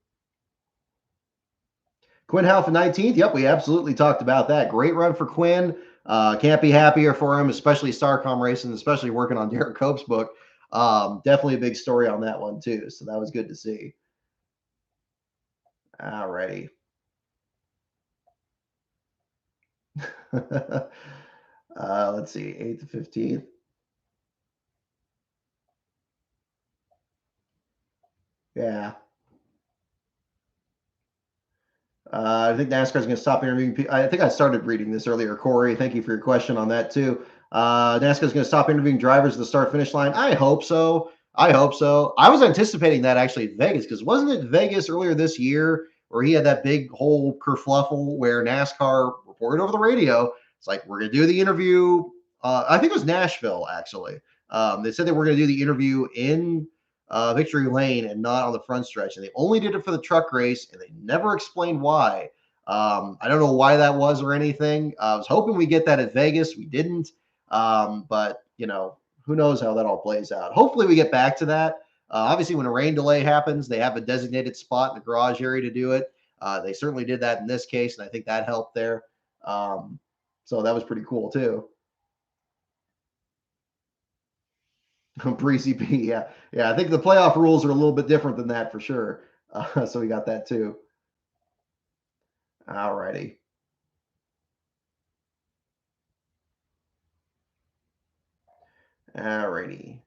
Quinn Half 19th. Yep, we absolutely talked about that. Great run for Quinn. Can't be happier for him, especially Starcom Racing, especially working on Derek Cope's book. Definitely a big story on that one too. So that was good to see. All righty. Let's see, 8th to 15th. Yeah. I think NASCAR is going to stop interviewing people. I think I started reading this earlier. Corey, thank you for your question on that too. NASCAR is going to stop interviewing drivers at the start-finish line. I hope so. I was anticipating that actually at Vegas, because wasn't it Vegas earlier this year where he had that big whole kerfluffle where NASCAR reported over the radio? It's like, we're going to do the interview. I think it was Nashville, actually. They said they were going to do the interview in Victory Lane and not on the front stretch. And they only did it for the truck race, and they never explained why. I don't know why that was or anything. I was hoping we get that at Vegas. We didn't. But, who knows how that all plays out. Hopefully we get back to that. Obviously, when a rain delay happens, they have a designated spot in the garage area to do it. They certainly did that in this case, and I think that helped there. So that was pretty cool, too. Breezy P, yeah. I think the playoff rules are a little bit different than that for sure. So we got that too. All righty. All righty.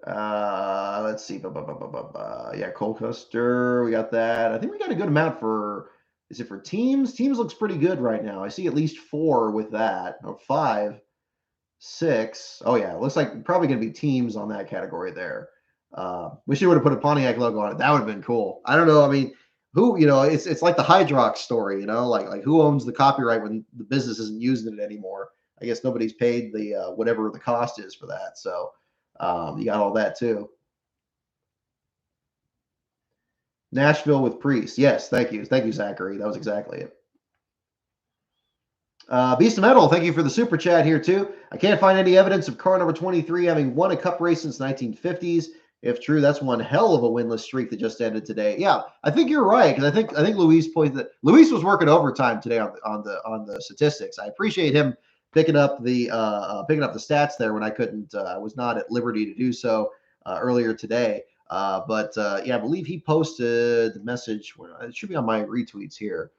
Let's see. Yeah, Colchester, we got that. I think we got a good amount for. Is it for teams? Teams looks pretty good right now. I see at least 4 with that, or 5. 6. Oh yeah, it looks like probably going to be teams on that category there. Wish you would have put a Pontiac logo on it. That would have been cool. I don't know. I mean, who, it's like the Hydrox story, like who owns the copyright when the business isn't using it anymore? I guess nobody's paid the whatever the cost is for that. So you got all that too. Nashville with Priest. Yes, thank you, Zachary. That was exactly it. Beast of Metal, thank you for the super chat here too. I can't find any evidence of car number 23 having won a cup race since 1950s. If true, that's one hell of a winless streak that just ended today. Yeah, I think you're right, because I think Luis pointed that Luis was working overtime today on the statistics. I appreciate him picking up the stats there when I couldn't. I was not at liberty to do so earlier today. But yeah, I believe he posted the message. It should be on my retweets here.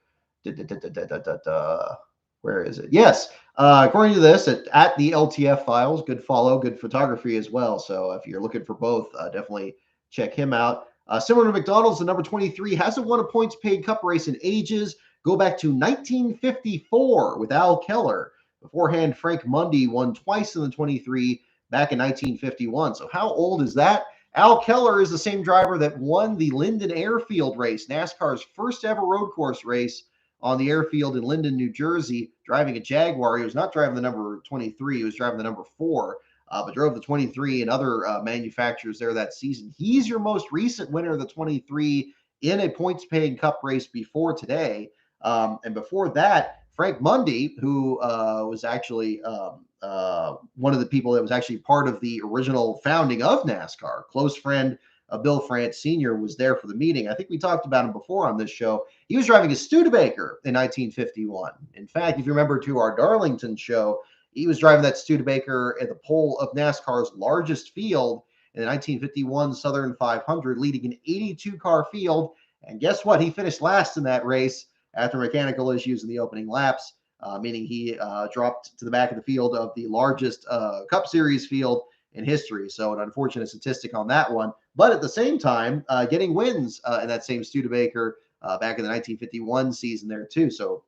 Where is it? Yes. According to this, at the LTF files, good follow, good photography as well. So if you're looking for both, definitely check him out. Similar to McDonald's, the number 23 hasn't won a points paid cup race in ages. Go back to 1954 with Al Keller. Beforehand, Frank Mundy won twice in the 23 back in 1951. So how old is that? Al Keller is the same driver that won the Linden Airfield race, NASCAR's first ever road course race on the airfield in Linden, New Jersey, driving a Jaguar. He was not driving the number 23. He was driving the number 4, but drove the 23 and other manufacturers there that season. He's your most recent winner of the 23 in a points-paying cup race before today. And before that, Frank Mundy, who was actually one of the people that was actually part of the original founding of NASCAR, close friend of Bill France Sr., was there for the meeting. I think we talked about him before on this show. He was driving a Studebaker in 1951. In fact, if you remember to our Darlington show, he was driving that Studebaker at the pole of NASCAR's largest field in the 1951 Southern 500, leading an 82-car field. And guess what? He finished last in that race after mechanical issues in the opening laps, meaning he dropped to the back of the field of the largest Cup Series field in history. So an unfortunate statistic on that one. But at the same time, getting wins in that same Studebaker back in the 1951 season there too. So,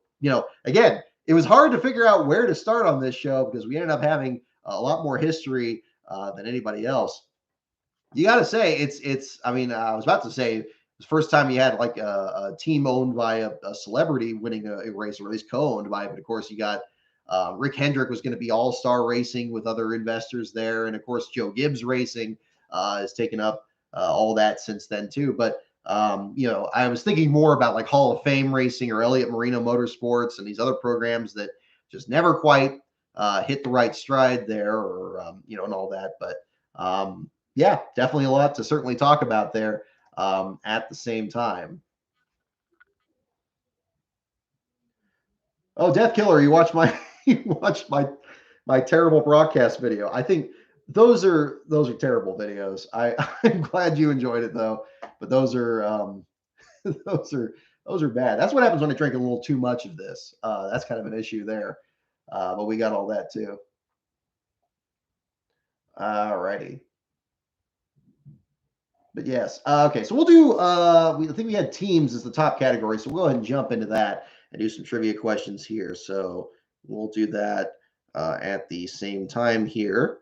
again, it was hard to figure out where to start on this show because we ended up having a lot more history than anybody else. You got to say it's. I mean, I was about to say the first time you had like a team owned by a celebrity winning a race, or at least co-owned by. But of course, you got Rick Hendrick was going to be All-Star Racing with other investors there, and of course, Joe Gibbs Racing has taken up all that since then too. But I was thinking more about like Hall of Fame racing or Elliott Marino Motorsports and these other programs that just never quite hit the right stride there, or and all that. But yeah, definitely a lot to certainly talk about there at the same time. Oh, Death Killer, you watched my you watched my terrible broadcast video. I think those are terrible videos. I'm glad you enjoyed it though, but those are those are bad. That's what happens when I drink a little too much of this. That's kind of an issue there. But we got all that too. All righty. But yes, okay. So we'll do. I think we had teams as the top category, so we'll go ahead and jump into that and do some trivia questions here. So we'll do that at the same time here.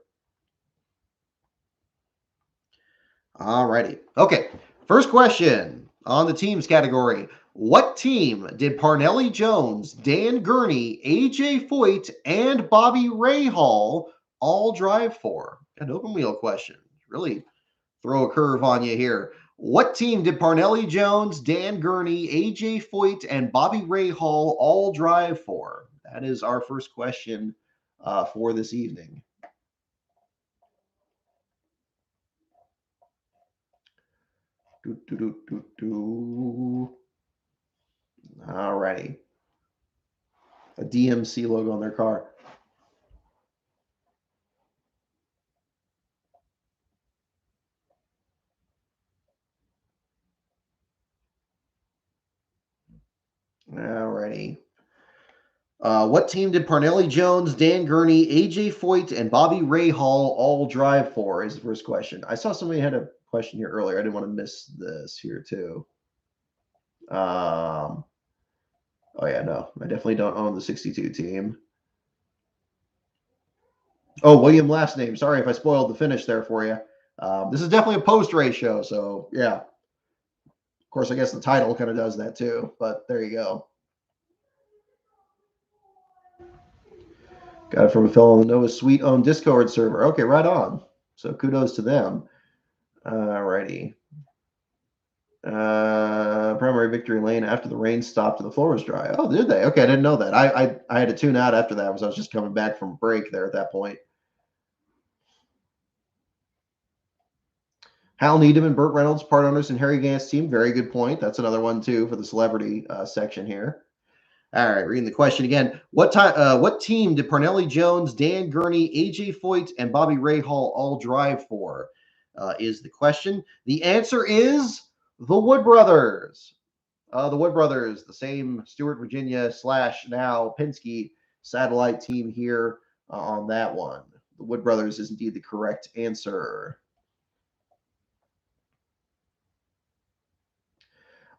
All righty. Okay. First question on the teams category. What team did Parnelli Jones, Dan Gurney, AJ Foyt, and Bobby Rahal all drive for? An open wheel question. Really throw a curve on you here. What team did Parnelli Jones, Dan Gurney, AJ Foyt, and Bobby Rahal all drive for? That is our first question for this evening. All righty. A DMC logo on their car. All righty. What team did Parnelli Jones, Dan Gurney, AJ Foyt, and Bobby Rahal all drive for? Is the first question. I saw somebody had a question here earlier. I didn't want to miss this here too. Oh yeah, no, I definitely don't own the 62 team. Oh, William last name. Sorry if I spoiled the finish there for you. This is definitely a post-race show, so yeah. Of course, I guess the title kind of does that too, but there you go. Got it from a fellow on the Nova Sweet owned Discord server. Okay, right on. So kudos to them. Alrighty. Primary victory lane after the rain stopped and the floor was dry. Oh, did they? Okay, I didn't know that. I had to tune out after that because I was just coming back from break there at that point. Hal Needham and Burt Reynolds, part owners in Harry Gant's team. Very good point. That's another one too for the celebrity section here. All right, reading the question again. What team did Parnelli Jones, Dan Gurney, AJ Foyt, and Bobby Rahal all drive for? Is the question. The answer is the Wood Brothers. The Wood Brothers, the same Stewart, Virginia / now Penske satellite team here on that one. The Wood Brothers is indeed the correct answer.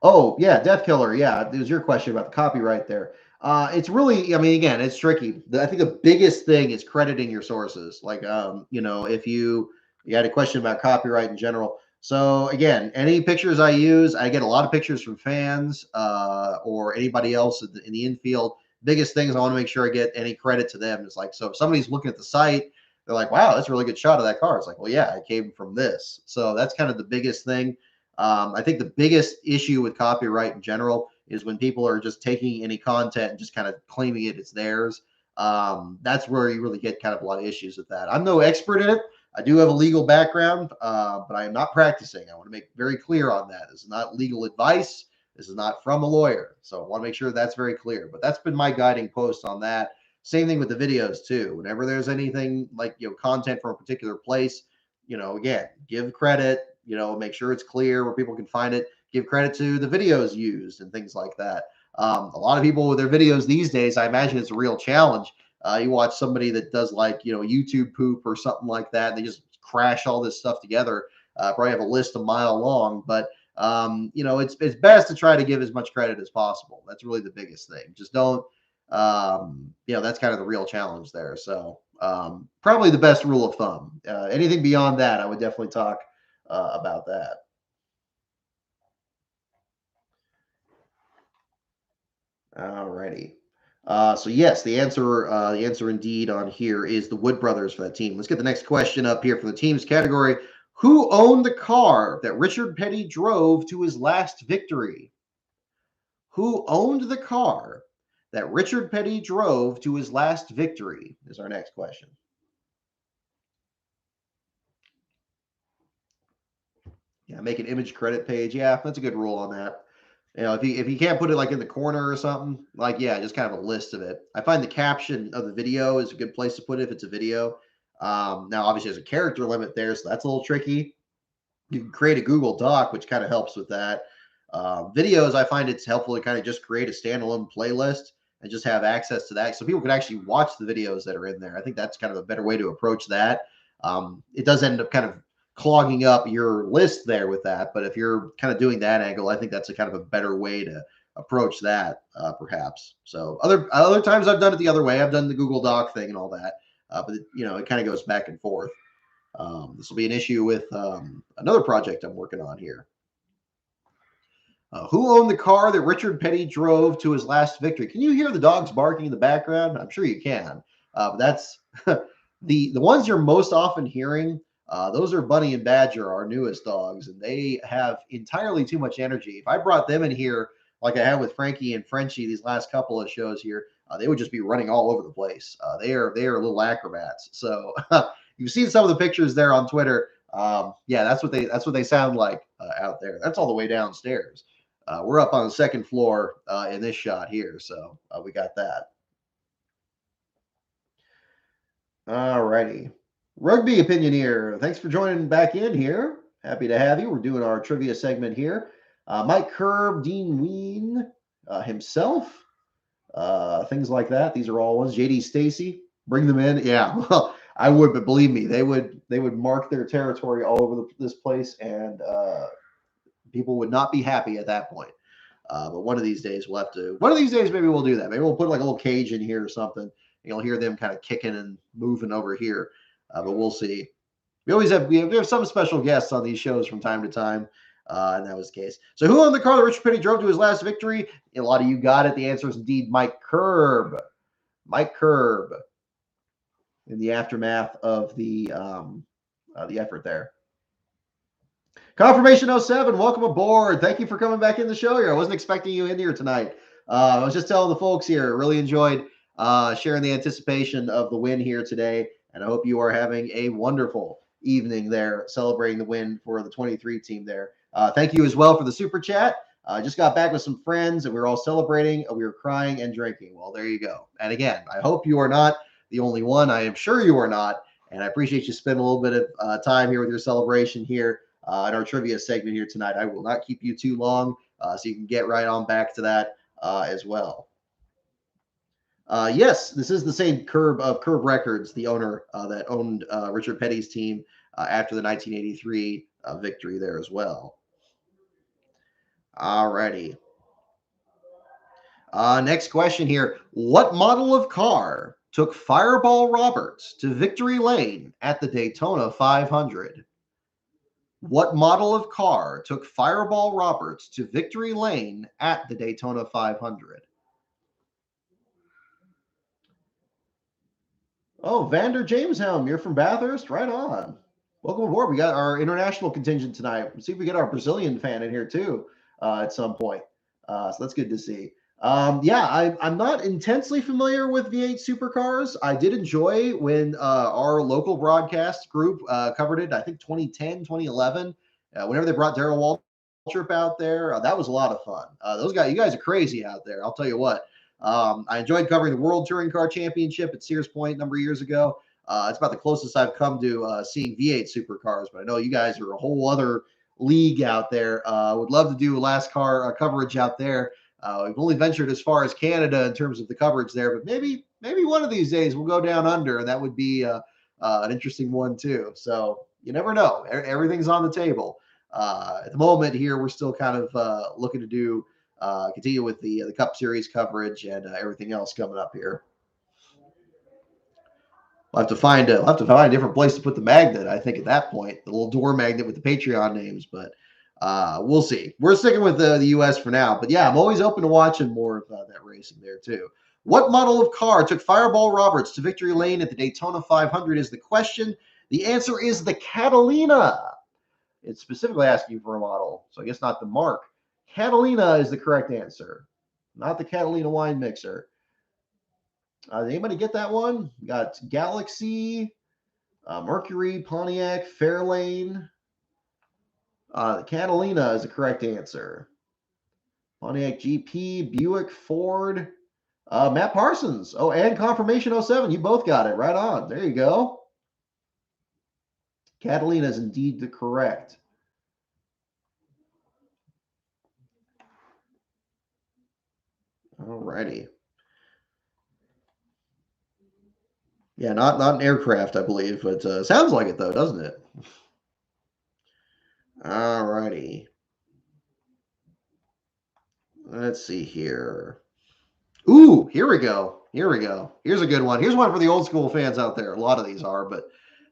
Oh, yeah, Death Killer. Yeah, it was your question about the copyright there. It's really, I mean, again, it's tricky. I think the biggest thing is crediting your sources. Like, if you had a question about copyright in general. So again, any pictures I use, I get a lot of pictures from fans or anybody else in the infield. Biggest thing is I want to make sure I get any credit to them. It's like, so if somebody's looking at the site, they're like, wow, that's a really good shot of that car. It's like, well, yeah, it came from this. So that's kind of the biggest thing. I think the biggest issue with copyright in general is when people are just taking any content and just kind of claiming it's theirs. That's where you really get kind of a lot of issues with that. I'm no expert in it. I do have a legal background, but I am not practicing. I want to make very clear on that. This is not legal advice. This is not from a lawyer. So I want to make sure that's very clear. But that's been my guiding post on that. Same thing with the videos too. Whenever there's anything like content from a particular place, again, give credit, make sure it's clear where people can find it, give credit to the videos used and things like that. A lot of people with their videos these days, I imagine it's a real challenge. You watch somebody that does YouTube poop or something like that, and they just crash all this stuff together. Probably have a list a mile long, but it's best to try to give as much credit as possible. That's really the biggest thing. Just don't, that's kind of the real challenge there. So probably the best rule of thumb. Anything beyond that, I would definitely talk about that. All righty. So yes, the answer indeed on here is the Wood Brothers for that team. Let's get the next question up here for the teams category. Who owned the car that Richard Petty drove to his last victory? Who owned the car that Richard Petty drove to his last victory is our next question. Yeah, make an image credit page. Yeah, that's a good rule on that. If you can't put it like in the corner or something, just kind of a list of it. I find the caption of the video is a good place to put it if it's a video. Now, obviously, there's a character limit there, so that's a little tricky. You can create a Google Doc, which kind of helps with that. Videos, I find it's helpful to kind of just create a standalone playlist and just have access to that so people can actually watch the videos that are in there. I think that's kind of a better way to approach that. It does end up kind of clogging up your list there with that. But if you're kind of doing that angle, I think that's a kind of a better way to approach that, perhaps. So other times I've done it the other way. I've done the Google Doc thing and all that, but it kind of goes back and forth. This will be an issue with another project I'm working on here. Who owned the car that Richard Petty drove to his last victory? Can you hear the dogs barking in the background? I'm sure you can. But that's the ones you're most often hearing. Those are Bunny and Badger, our newest dogs, and they have entirely too much energy. If I brought them in here like I have with Frankie and Frenchie these last couple of shows here, they would just be running all over the place. They are little acrobats. So you've seen some of the pictures there on Twitter. That's what they sound like out there. That's all the way downstairs. We're up on the second floor in this shot here, so we got that. All righty. Rugby Opinioneer, thanks for joining back in here. Happy to have you. We're doing our trivia segment here. Mike Curb, Dean Ween himself, things like that. These are all ones. JD Stacy, bring them in. Yeah, well, I would, but believe me, they would mark their territory all over this place, and people would not be happy at that point. But one of these days we'll have to. One of these days, maybe we'll do that. Maybe we'll put like a little cage in here or something. You'll hear them kind of kicking and moving over here. But we'll see. We have some special guests on these shows from time to time, and that was the case. So, who owned the car that Richard Petty drove to his last victory? A lot of you got it. The answer is indeed Mike Curb. Mike Curb. In the aftermath of the effort there. Confirmation 07, welcome aboard. Thank you for coming back in the show here. I wasn't expecting you in here tonight. I was just telling the folks here, really enjoyed sharing the anticipation of the win here today. And I hope you are having a wonderful evening there, celebrating the win for the 23 team there. Thank you as well for the super chat. I just got back with some friends and we were all celebrating. We were crying and drinking. Well, there you go. And again, I hope you are not the only one. I am sure you are not. And I appreciate you spending a little bit of time here with your celebration here in our trivia segment here tonight. I will not keep you too long, so you can get right on back to that as well. Yes, this is the same Curb Records, the owner that owned Richard Petty's team after the 1983 victory there as well. Alrighty. Next question here. What model of car took Fireball Roberts to victory lane at the Daytona 500? What model of car took Fireball Roberts to victory lane at the Daytona 500? Oh, Vander Jameshelm, you're from Bathurst? Right on. Welcome aboard. We got our international contingent tonight. Let's see if we get our Brazilian fan in here too at some point. So that's good to see. Yeah, I'm not intensely familiar with V8 supercars. I did enjoy when our local broadcast group covered it, I think 2010, 2011. Whenever they brought Darrell Waltrip out there, that was a lot of fun. Those guys, you guys are crazy out there. I'll tell you what. I enjoyed covering the World Touring Car Championship at Sears Point a number of years ago. It's about the closest I've come to seeing V8 supercars, but I know you guys are a whole other league out there. Would love to do last car coverage out there. We've only ventured as far as Canada in terms of the coverage there, but maybe one of these days we'll go down under, and that would be an interesting one too. So you never know. Everything's on the table. At the moment here, we're still kind of looking to do continue with the Cup Series coverage and everything else coming up here. We'll have to find a different place to put the magnet. I think at that point, the little door magnet with the Patreon names, but we'll see. We're sticking with the U.S. for now, but yeah, I'm always open to watching more of that racing there too. What model of car took Fireball Roberts to victory lane at the Daytona 500 is the question. The answer is the Catalina. It's specifically asking for a model, so I guess not the mark. Catalina is the correct answer, not the Catalina wine mixer. Did anybody get that one? We got Galaxy, Mercury, Pontiac, Fairlane. The Catalina is the correct answer. Pontiac GP, Buick, Ford, Matt Parsons. Oh, and Confirmation 07. You both got it. Right on. There you go. Catalina is indeed the correct. All righty. Yeah, not an aircraft, I believe, but sounds like it though, doesn't it? All righty. Let's see here. Ooh, here we go. Here's a good one. Here's one for the old school fans out there. A lot of these are, but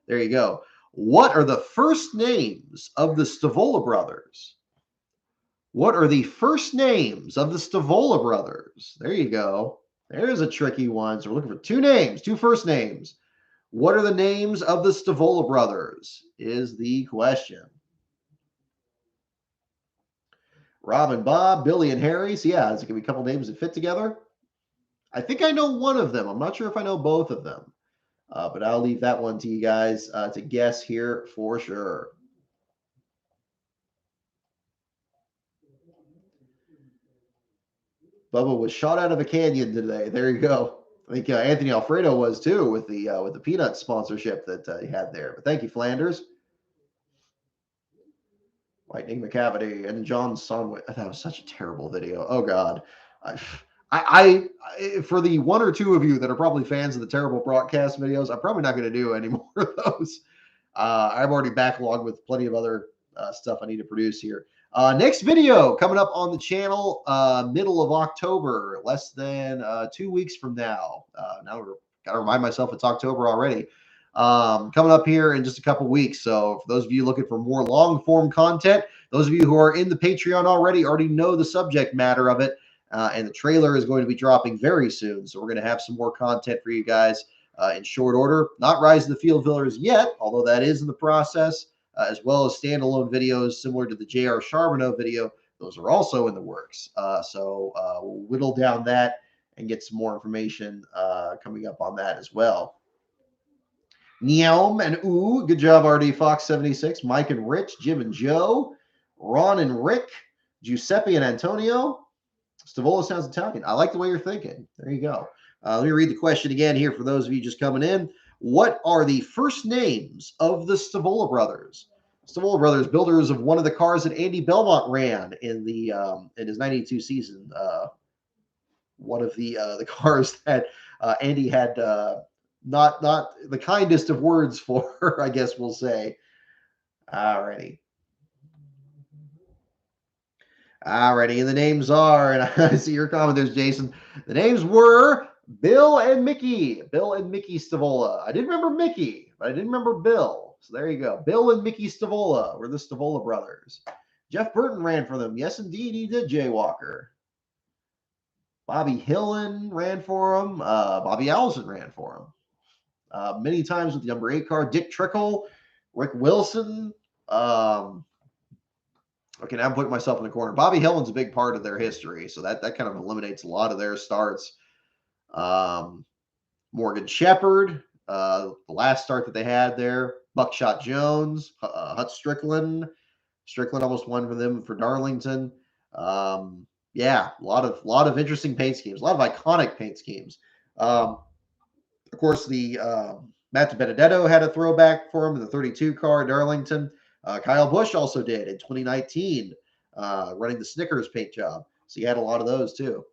there you go. What are the first names of the Stavolo brothers? What are the first names of the Stavolo brothers? There you go. There's a tricky one. So we're looking for two first names. What are the names of the Stavolo brothers is the question. Rob and Bob, Billy and Harry. So yeah, it's going to be a couple names that fit together. I think I know one of them. I'm not sure if I know both of them. But I'll leave that one to you guys to guess here for sure. Bubba was shot out of a canyon today. There you go. I think Anthony Alfredo was too with the peanut sponsorship that he had there. But thank you, Flanders. Lightning McCavity and John Sonway. That was such a terrible video. Oh God. I for the one or two of you that are probably fans of the terrible broadcast videos, I'm probably not going to do any more of those. I'm already backlogged with plenty of other stuff I need to produce here. Next video coming up on the channel, middle of October, less than 2 weeks from now. Now we're got to remind myself it's October already. Coming up here in just a couple weeks. So for those of you looking for more long form content, those of you who are in the Patreon already know the subject matter of it. And the trailer is going to be dropping very soon. So we're going to have some more content for you guys in short order. Not Rise of the Field Fillers yet, although that is in the process, as well as standalone videos similar to the J.R. Charbonneau video. Those are also in the works. So we'll whittle down that and get some more information coming up on that as well. Neom and good job, RD Fox 76, Mike and Rich, Jim and Joe, Ron and Rick, Giuseppe and Antonio. Stavolo sounds Italian. I like the way you're thinking. There you go. Let me read the question again here for those of you just coming in. What are the first names of the Stavolo brothers? Stavolo brothers, builders of one of the cars that Andy Belmont ran in his '92 season. One of the cars that Andy had not the kindest of words for, I guess we'll say. Alrighty. Alrighty, and the names are, and I see your comment there's Jason. The names were Bill and Mickey. Bill and Mickey Stavola. I did remember Mickey, but I didn't remember Bill. So there you go. Bill and Mickey Stavola were the Stavola brothers. Jeff Burton ran for them. Yes, indeed, he did, Jay Walker. Bobby Hillen ran for him. Bobby Allison ran for him. Many times with the number 8 car. Dick Trickle, Rick Wilson. Okay, now I'm putting myself in the corner. Bobby Hillen's a big part of their history, so that kind of eliminates a lot of their starts. Morgan Shepherd, the last start that they had there. Buckshot Jones, Hut Strickland. Strickland almost won for them for Darlington. Yeah, a lot of interesting paint schemes, a lot of iconic paint schemes. Of course, the Matt Benedetto had a throwback for him in the 32 car at Darlington. Kyle Busch also did in 2019, running the Snickers paint job. So you had a lot of those too.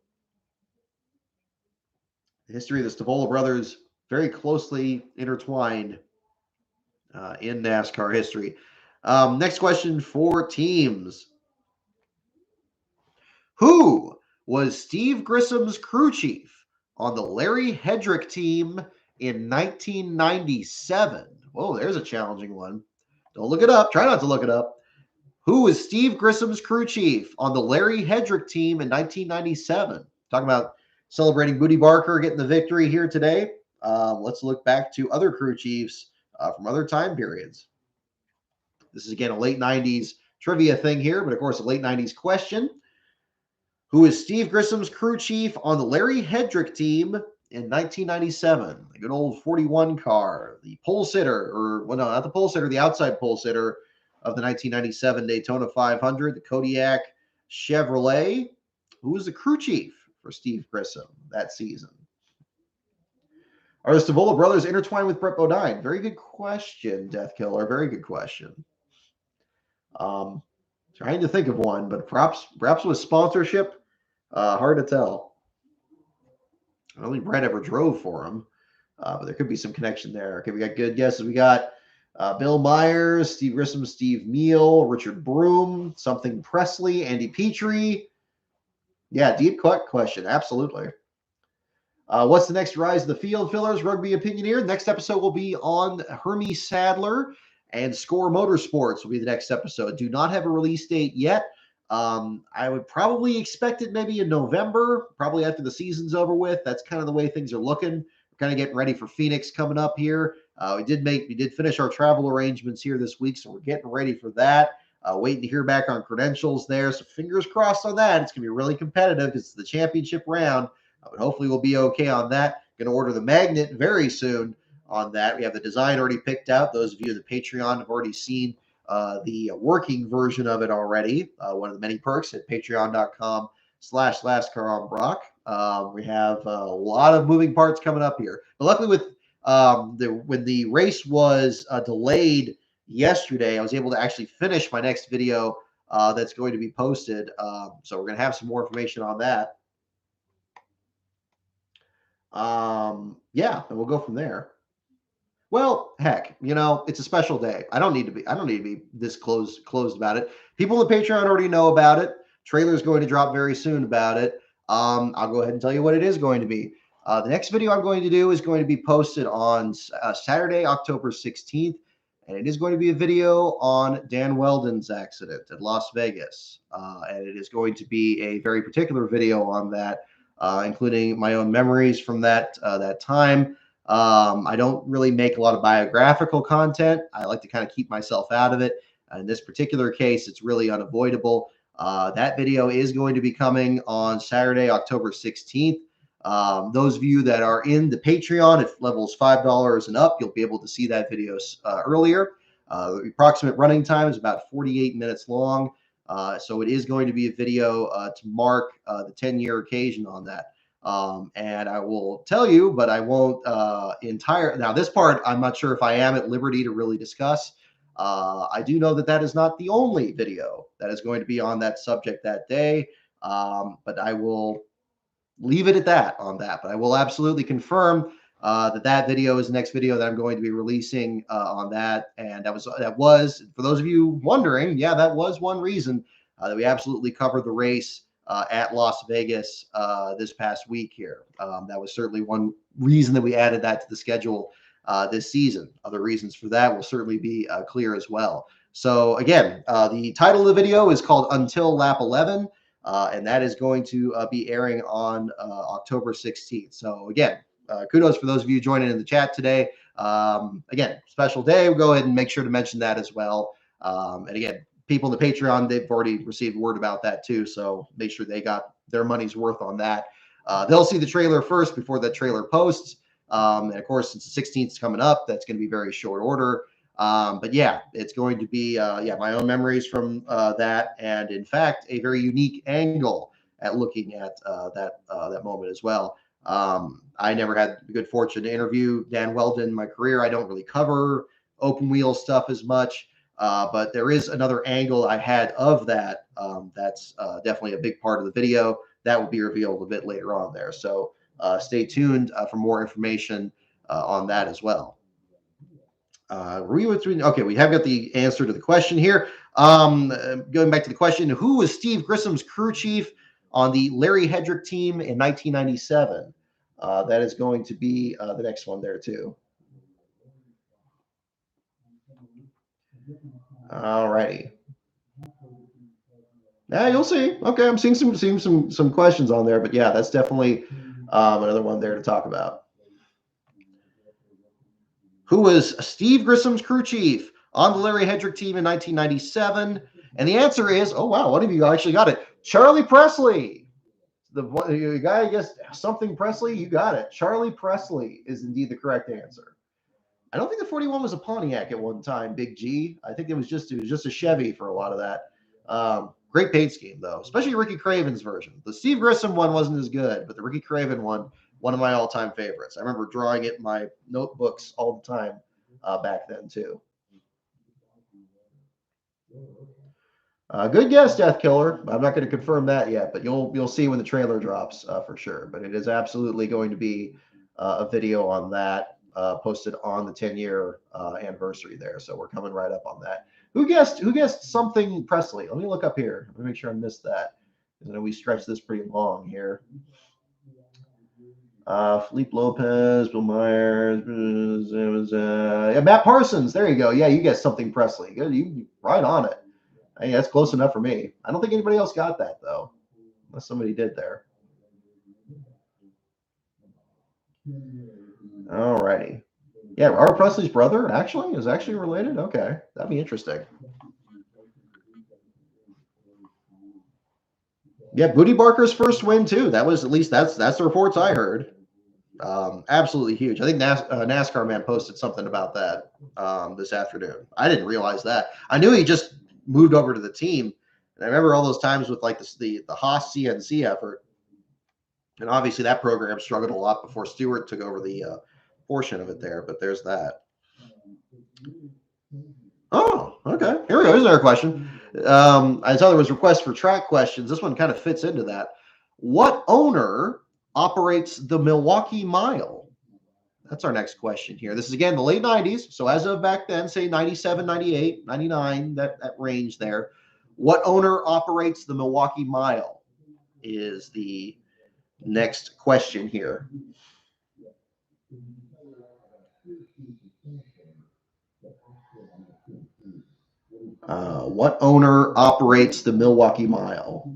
The history of the Stavolo brothers very closely intertwined in NASCAR history. Next question for teams. Who was Steve Grissom's crew chief on the Larry Hedrick team in 1997? Whoa, there's a challenging one. Don't look it up. Try not to look it up. Who was Steve Grissom's crew chief on the Larry Hedrick team in 1997? Talking about celebrating Bootie Barker getting the victory here today. Let's look back to other crew chiefs from other time periods. This is, again, a late 90s trivia thing here, but, of course, a late 90s question. Who is Steve Grissom's crew chief on the Larry Hedrick team in 1997? The good old 41 car, the pole sitter, or, well, no, not the pole sitter, the outside pole sitter of the 1997 Daytona 500, the Kodiak Chevrolet. Who was the crew chief for Steve Grissom that season? Are the Stavolo brothers intertwined with Brett Bodine? Very good question, Death Killer. Very good question. Trying to think of one, but perhaps with sponsorship, hard to tell. I don't think Brett ever drove for him, but there could be some connection there. Okay, we got good guesses. We got Bill Myers, Steve Grissom, Steve Neal, Richard Broom, something Presley, Andy Petrie. Yeah, deep question. Absolutely. What's the next rise of the field fillers? Rugby Opinioneer. Next episode will be on Hermie Sadler, and Score Motorsports will be the next episode. Do not have a release date yet. I would probably expect it maybe in November, probably after the season's over with. That's kind of the way things are looking. We're kind of getting ready for Phoenix coming up here. We did finish our travel arrangements here this week, so we're getting ready for that. Waiting to hear back on credentials there. So fingers crossed on that. It's going to be really competitive. It's the championship round. But hopefully we'll be okay on that. Going to order the magnet very soon on that. We have the design already picked out. Those of you in the Patreon have already seen the working version of it already. One of the many perks at patreon.com/LastCarOnBrock. We have a lot of moving parts coming up here. But luckily with when the race was delayed yesterday, I was able to actually finish my next video that's going to be posted. So we're going to have some more information on that. Yeah, and we'll go from there. Well, heck, it's a special day. I don't need to be this closed about it. People in the Patreon already know about it. Trailer is going to drop very soon about it. I'll go ahead and tell you what it is going to be. The next video I'm going to do is going to be posted on Saturday, October 16th. And it is going to be a video on Dan Weldon's accident at Las Vegas. And it is going to be a very particular video on that, including my own memories from that time. I don't really make a lot of biographical content. I like to kind of keep myself out of it. In this particular case, it's really unavoidable. That video is going to be coming on Saturday, October 16th. Those of you that are in the Patreon at levels $5 and up, you'll be able to see that video earlier. The approximate running time is about 48 minutes long. So it is going to be a video to mark the 10-year occasion on that. And I will tell you, but I won't now this part, I'm not sure if I am at liberty to really discuss. I do know that that is not the only video that is going to be on that subject that day. But I will leave it at that on that. But I will absolutely confirm that video is the next video that I'm going to be releasing on that. And that was for those of you wondering, yeah, that was one reason that we absolutely covered the race at Las Vegas this past week here. That was certainly one reason that we added that to the schedule this season. Other reasons for that will certainly be clear as well. So again, the title of the video is called Until Lap 11. And that is going to be airing on October 16th. So again, kudos for those of you joining in the chat today. Again, special day. We'll go ahead and make sure to mention that as well. And again, people in the Patreon, they've already received word about that too. So make sure they got their money's worth on that. They'll see the trailer first before the trailer posts. And of course, since the 16th is coming up, that's going to be very short order. But yeah, it's going to be my own memories from that, and in fact, a very unique angle at looking at that moment as well. I never had the good fortune to interview Dan Weldon in my career. I don't really cover open wheel stuff as much, but there is another angle I had of that. That's definitely a big part of the video that will be revealed a bit later on there. So stay tuned for more information on that as well. Okay, we have got the answer to the question here. Going back to the question, who was Steve Grissom's crew chief on the Larry Hedrick team in 1997? That is going to be the next one there too. All righty. Yeah, you'll see. Okay, I'm seeing some questions on there, but yeah, that's definitely another one there to talk about. Who was Steve Grissom's crew chief on the Larry Hedrick team in 1997? And the answer is, oh, wow, one of you actually got it. Charlie Presley. The guy, I guess, something Presley, you got it. Charlie Presley is indeed the correct answer. I don't think the 41 was a Pontiac at one time, Big G. I think it was just a Chevy for a lot of that. Great paint scheme, though, especially Ricky Craven's version. The Steve Grissom one wasn't as good, but the Ricky Craven one of my all-time favorites. I remember drawing it in my notebooks all the time back then too. Good guess, Death Killer. I'm not going to confirm that yet, but you'll see when the trailer drops for sure. But it is absolutely going to be a video on that posted on the 10-year anniversary there. So we're coming right up on that. Who guessed something Presley? Let me look up here. Let me make sure I missed that. I know we stretched this pretty long here. Felipe Lopez, Bill Myers, Matt Parsons. There you go. Yeah, you guessed something Presley. Good, you right on it. Hey, that's close enough for me. I don't think anybody else got that though, unless somebody did there. All righty. Yeah, Robert Presley's brother is actually related. Okay, that'd be interesting. Yeah, Bootie Barker's first win too. That was, at least that's the reports I heard. Absolutely huge. I think NASCAR Man posted something about that this afternoon. I didn't realize that. I knew he just moved over to the team, and I remember all those times with like the Haas CNC effort, and obviously that program struggled a lot before Stewart took over the portion of it there. But there's that. Oh, okay. Here we go. Here's another question. I saw there was requests for track questions. This one kind of fits into that. What owner operates the Milwaukee Mile? That's our next question here. This is, again, the late 90s. So as of back then, say 97, 98, 99, that range there. What owner operates the Milwaukee Mile is the next question here. What owner operates the Milwaukee Mile?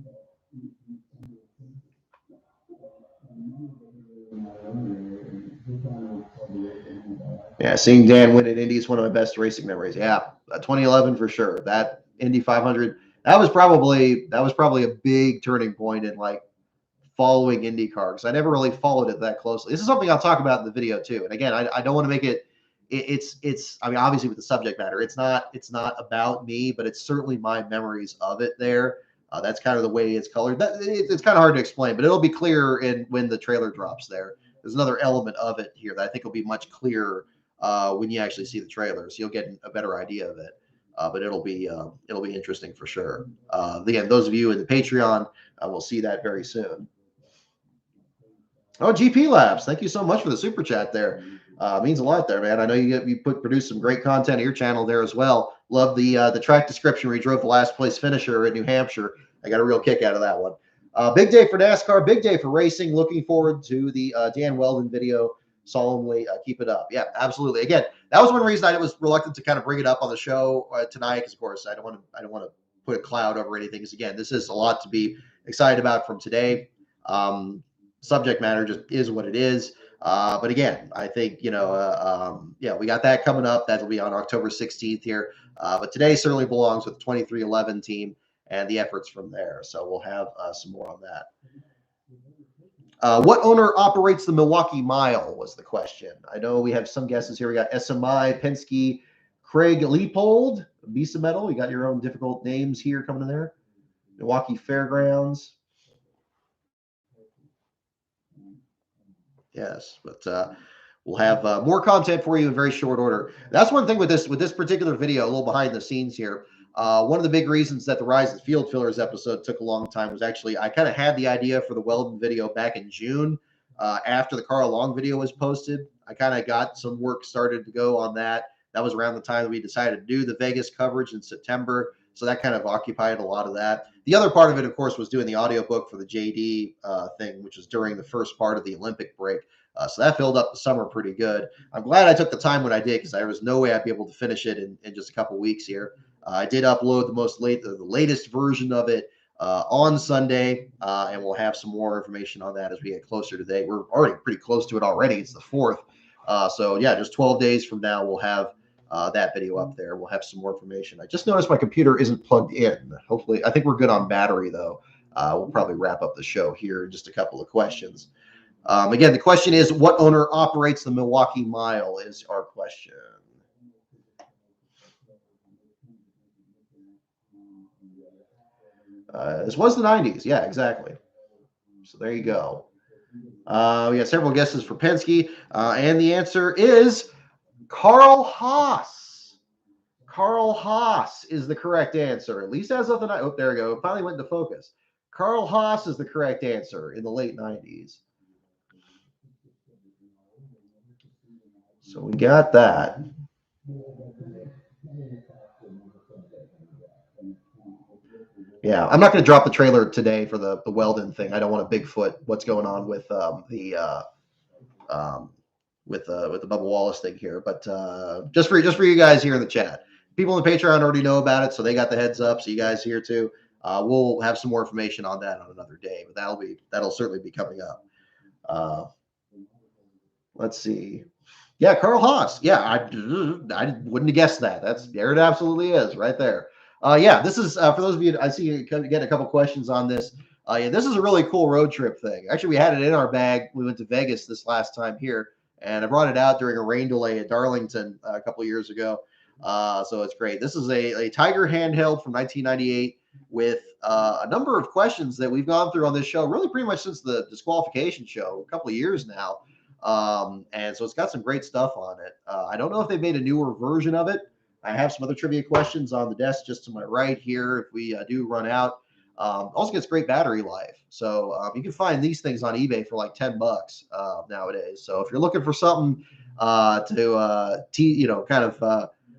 Yeah, seeing Dan win at Indy is one of my best racing memories. Yeah, 2011 for sure. That Indy 500, that was probably a big turning point in like following IndyCar, because I never really followed it that closely. This is something I'll talk about in the video too. And again, I don't want to make it it's I mean, obviously with the subject matter, it's not about me, but it's certainly my memories of it there. That's kind of the way it's colored. It's kind of hard to explain, but it'll be clear when the trailer drops there. There's another element of it here that I think will be much clearer when you actually see the trailer, so you'll get a better idea of it. But it'll be interesting for sure. Again, those of you in the Patreon will see that very soon. Oh, GP Labs, thank you so much for the super chat there. Means a lot there, man. I know you produced some great content on your channel there as well. Love the track description where you drove the last place finisher in New Hampshire. I got a real kick out of that one. Big day for NASCAR, big day for racing. Looking forward to the Dan Weldon video. Solemnly keep it up. Yeah, absolutely. Again, that was one reason I was reluctant to kind of bring it up on the show tonight, because of course I don't want to put a cloud over anything. Because again, this is a lot to be excited about from today. Subject matter just is what it is. But again, I think, we got that coming up. That'll be on October 16th here. But today certainly belongs with the 2311 team and the efforts from there. So we'll have some more on that. What owner operates the Milwaukee Mile was the question. I know we have some guesses here. We got SMI, Penske, Craig Leopold, Visa Metal. You got your own difficult names here coming in there. Milwaukee Fairgrounds. Yes, but we'll have more content for you in very short order. That's one thing with this particular video, a little behind the scenes here. One of the big reasons that the Rise of Field Fillers episode took a long time was actually I kind of had the idea for the Weldon video back in June after the Carl Long video was posted. I kind of got some work started to go on that. That was around the time that we decided to do the Vegas coverage in September. So that kind of occupied a lot of that. The other part of it, of course, was doing the audiobook for the JD thing, which was during the first part of the Olympic break. So that filled up the summer pretty good. I'm glad I took the time when I did, because there was no way I'd be able to finish it in just a couple weeks here. I did upload the latest version of it on Sunday, and we'll have some more information on that as we get closer to the date. We're already pretty close to it already. It's the 4th. So yeah, just 12 days from now, we'll have that video up there. We'll have some more information. I just noticed my computer isn't plugged in. Hopefully, I think we're good on battery though. We'll probably wrap up the show here in just a couple of questions. Again, the question is, what owner operates the Milwaukee Mile is our question. This was the 90s. Yeah, exactly. So there you go. We got several guesses for Penske, and the answer is Carl Haas. Carl Haas is the correct answer, at least as of the night. Oh, there we go. It finally went into focus. Carl Haas is the correct answer in the late 90s. So we got that. Yeah, I'm not going to drop the trailer today for the Weldon thing. I don't want to Bigfoot what's going on with the Bubba Wallace thing here. But just for you guys here in the chat, people in the Patreon already know about it, so they got the heads up. So you guys here too. We'll have some more information on that on another day, but that'll certainly be coming up. Let's see. Yeah, Carl Haas. Yeah, I wouldn't have guessed that. There it absolutely is right there. Yeah, this is for those of you. I see you getting a couple questions on this. Yeah, this is a really cool road trip thing. Actually, we had it in our bag. We went to Vegas this last time here, and I brought it out during a rain delay at Darlington a couple of years ago. So it's great. This is a Tiger handheld from 1998 with a number of questions that we've gone through on this show, really pretty much since the disqualification show, a couple of years now. And so it's got some great stuff on it. I don't know if they made a newer version of it. I have some other trivia questions on the desk just to my right here if we do run out. Also gets great battery life. So you can find these things on eBay for like $10 nowadays. So if you're looking for something to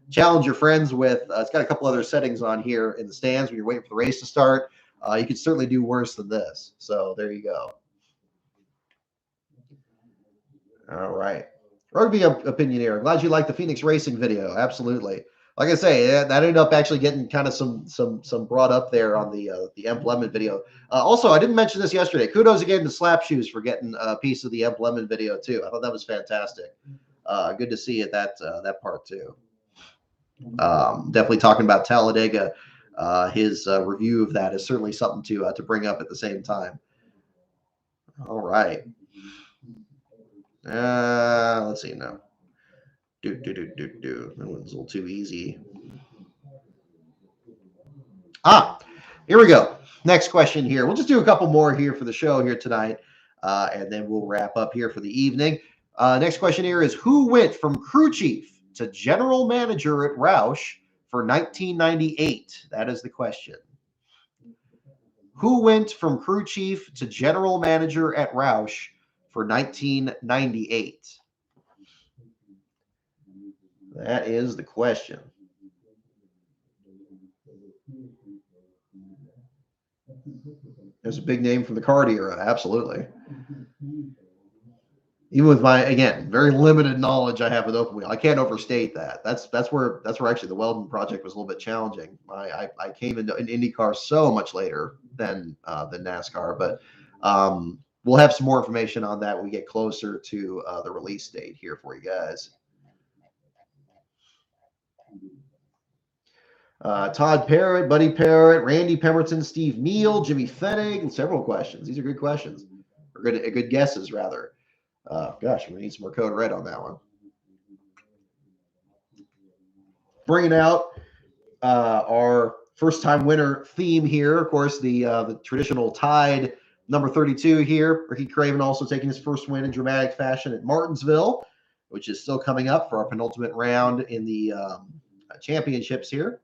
challenge your friends with, it's got a couple other settings on here in the stands when you're waiting for the race to start. You could certainly do worse than this. So there you go. All right. Rugby opinion here. Glad you liked the Phoenix Racing video. Absolutely. Like I say, that ended up actually getting kind of some brought up there on the Emp Lemon video. Also, I didn't mention this yesterday. Kudos again to Slap Shoes for getting a piece of the Emp Lemon video too. I thought that was fantastic. Good to see it that part too. Definitely talking about Talladega. His review of that is certainly something to bring up at the same time. All right. Let's see now. That one's a little too easy. Here we go. Next question here. We'll just do a couple more here for the show here tonight, and then we'll wrap up here for the evening. Next question here is, who went from crew chief to general manager at Roush for 1998? That is the question. Who went from crew chief to general manager at Roush for 1998? That is the question. There's a big name from the card era, absolutely. Even with my, again, very limited knowledge I have with open wheel, I can't overstate that. That's where actually the Weldon project was a little bit challenging. I came into an IndyCar so much later than NASCAR, but we'll have some more information on that when we get closer to the release date here for you guys. Todd Parrott, Buddy Parrott, Randy Pemberton, Steve Neal, Jimmy Fennig, and several questions. These are good questions, or good guesses, rather. Gosh, we need some more code red on that one. Bringing out our first-time winner theme here. Of course, the traditional tied number 32 here. Ricky Craven also taking his first win in dramatic fashion at Martinsville, which is still coming up for our penultimate round in the championships here.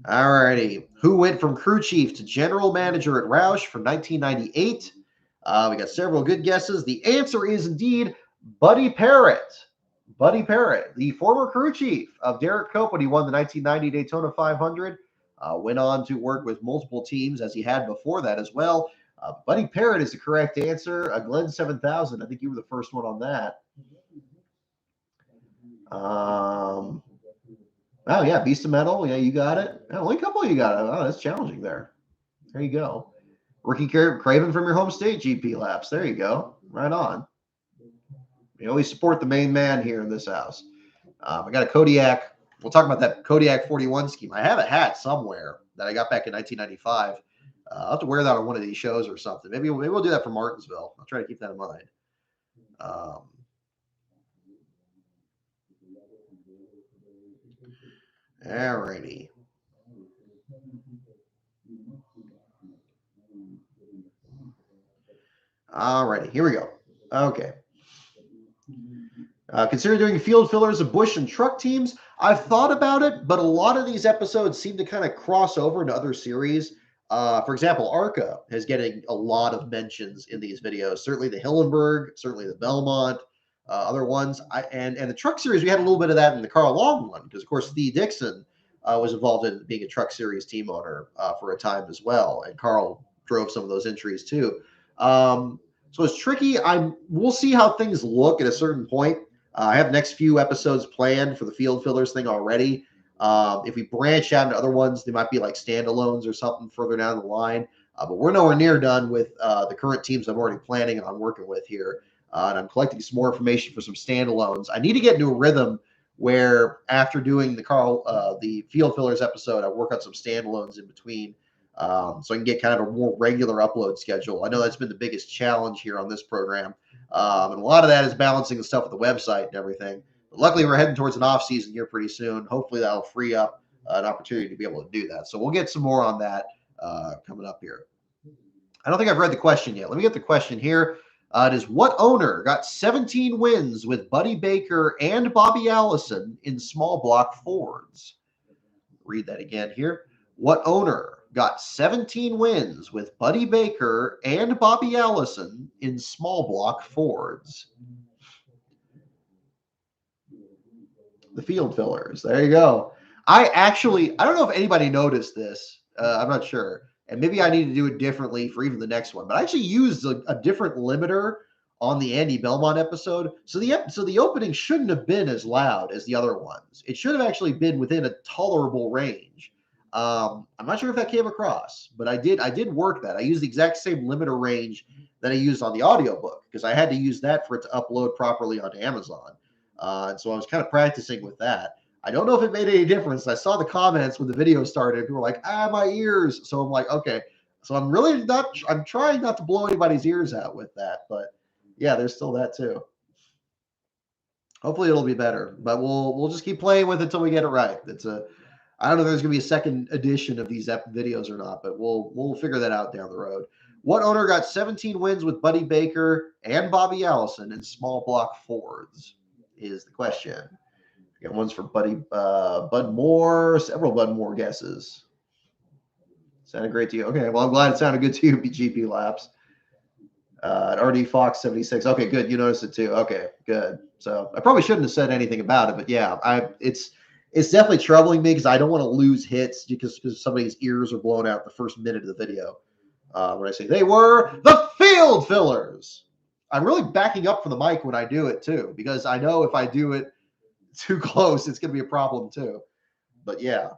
All righty. Who went from crew chief to general manager at Roush for 1998? We got several good guesses. The answer is indeed Buddy Parrott. Buddy Parrott, the former crew chief of Derek Cope when he won the 1990 Daytona 500. Went on to work with multiple teams as he had before that as well. Buddy Parrott is the correct answer. Glenn 7000, I think you were the first one on that. Oh, yeah, Beast of Metal. Yeah, you got it. Only a couple of you got it. Oh, that's challenging there. There you go. Ricky Craven from your home state, GP Laps. There you go. Right on. We always support the main man here in this house. I got a Kodiak. We'll talk about that Kodiak 41 scheme. I have a hat somewhere that I got back in 1995. I'll have to wear that on one of these shows or something. Maybe we'll do that for Martinsville. I'll try to keep that in mind. All righty. All righty. Here we go. Okay. Consider doing field fillers of Busch and truck teams. I've thought about it, but a lot of these episodes seem to kind of cross over into other series. For example, ARCA is getting a lot of mentions in these videos. Certainly the Hillenburg, certainly the Belmont, other ones. And the truck series, we had a little bit of that in the Carl Long one, because, of course, Steve Dixon was involved in being a truck series team owner for a time as well. And Carl drove some of those entries too. So it's tricky. We'll see how things look at a certain point. I have next few episodes planned for the field fillers thing already. If we branch out into other ones, they might be like standalones or something further down the line. But we're nowhere near done with the current teams I'm already planning on working with here. And I'm collecting some more information for some standalones. I need to get into a rhythm where after doing the field fillers episode, I work on some standalones in between. So I can get kind of a more regular upload schedule. I know that's been the biggest challenge here on this program. And a lot of that is balancing the stuff with the website and everything. But luckily, we're heading towards an off season here pretty soon. Hopefully, that'll free up an opportunity to be able to do that. So we'll get some more on that coming up here. I don't think I've read the question yet. Let me get the question here. It is, what owner got 17 wins with Buddy Baker and Bobby Allison in small block Fords? Read that again here. What owner got 17 wins with Buddy Baker and Bobby Allison in small block Fords? The field fillers. There you go. I don't know if anybody noticed this. I'm not sure. And maybe I need to do it differently for even the next one. But I actually used a different limiter on the Andy Belmont episode. So the opening shouldn't have been as loud as the other ones. It should have actually been within a tolerable range. I'm not sure if that came across, but I did work that. I used the exact same limiter range that I used on the audiobook because I had to use that for it to upload properly onto Amazon. And so I was kind of practicing with that. I don't know if it made any difference. I saw the comments when the video started. People were like, my ears. So I'm like, okay. So I'm trying not to blow anybody's ears out with that. But yeah, there's still that too. Hopefully it'll be better, but we'll just keep playing with it until we get it right. I don't know if there's gonna be a second edition of these videos or not, but we'll figure that out down the road. What owner got 17 wins with Buddy Baker and Bobby Allison in small block Fords is the question. We got ones for Bud Moore, several Bud Moore guesses. Sounded great to you. Okay, well, I'm glad it sounded good to you, GP Laps. RD Fox 76. Okay, good. You noticed it too. Okay, good. So I probably shouldn't have said anything about it, but yeah, it's definitely troubling me because I don't want to lose hits because somebody's ears are blown out the first minute of the video. When I say they were the field fillers, I'm really backing up for the mic when I do it too, because I know if I do it too close, it's going to be a problem too. But yeah.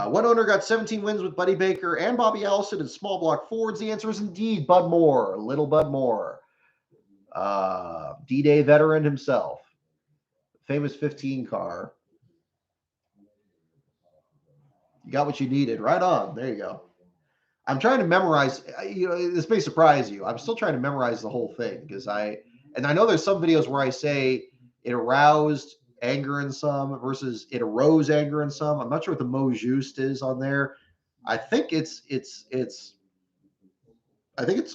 What owner got 17 wins with Buddy Baker and Bobby Allison in small block Fords? The answer is indeed Bud Moore, little Bud Moore. D-Day veteran himself. Famous 15 car. You got what you needed. Right on. There you go. I'm trying to memorize. This may surprise you. I'm still trying to memorize the whole thing because I know there's some videos where I say it aroused anger in some versus it arose anger in some. I'm not sure what the mot juste is on there. I think it's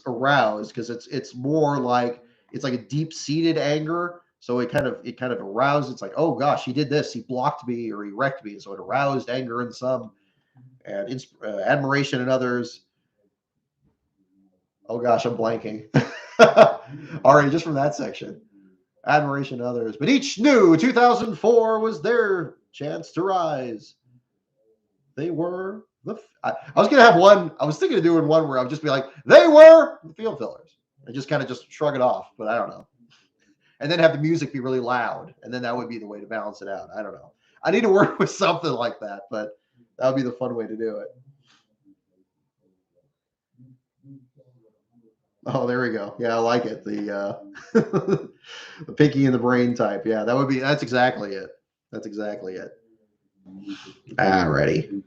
aroused because it's more like it's like a deep-seated anger. So it kind of aroused. It's like, oh gosh, he did this. He blocked me or he wrecked me. So it aroused anger in some and admiration in others. Oh gosh, I'm blanking. Already just from that section. Admiration in others. But each knew 2004 was their chance to rise. They were I was going to have one. I was thinking of doing one where I would just be like, they were the field fillers. And just kind of just shrug it off. But I don't know. And then have the music be really loud. And then that would be the way to balance it out. I don't know. I need to work with something like that. But that would be the fun way to do it. Oh, there we go. Yeah, I like it. The the pinky in the brain type. Yeah, that's exactly it. That's exactly it. Alrighty.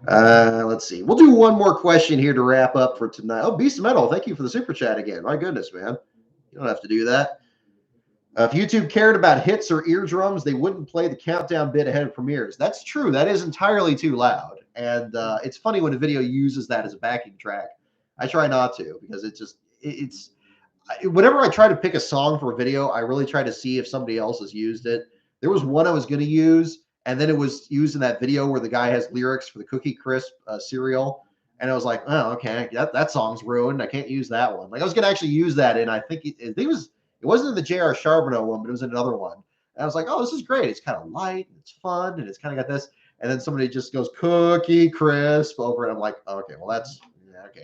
Let's see. We'll do one more question here to wrap up for tonight. Oh, Beast of Metal, thank you for the super chat again. My goodness, man. You don't have to do that. If YouTube cared about hits or eardrums, they wouldn't play the countdown bit ahead of premieres. That's true. That is entirely too loud. And it's funny when a video uses that as a backing track. I try not to because it's whenever I try to pick a song for a video, I really try to see if somebody else has used it. There was one I was going to use, and then it was used in that video where the guy has lyrics for the Cookie Crisp cereal. And I was like, oh, okay, that song's ruined. I can't use that one. Like I was going to actually use that in, I think it wasn't in the J.R. Charbonneau one, but it was in another one. And I was like, oh, this is great. It's kind of light, and it's fun, and it's kind of got this. And then somebody just goes Cookie Crisp over it. I'm like, oh, okay, well okay.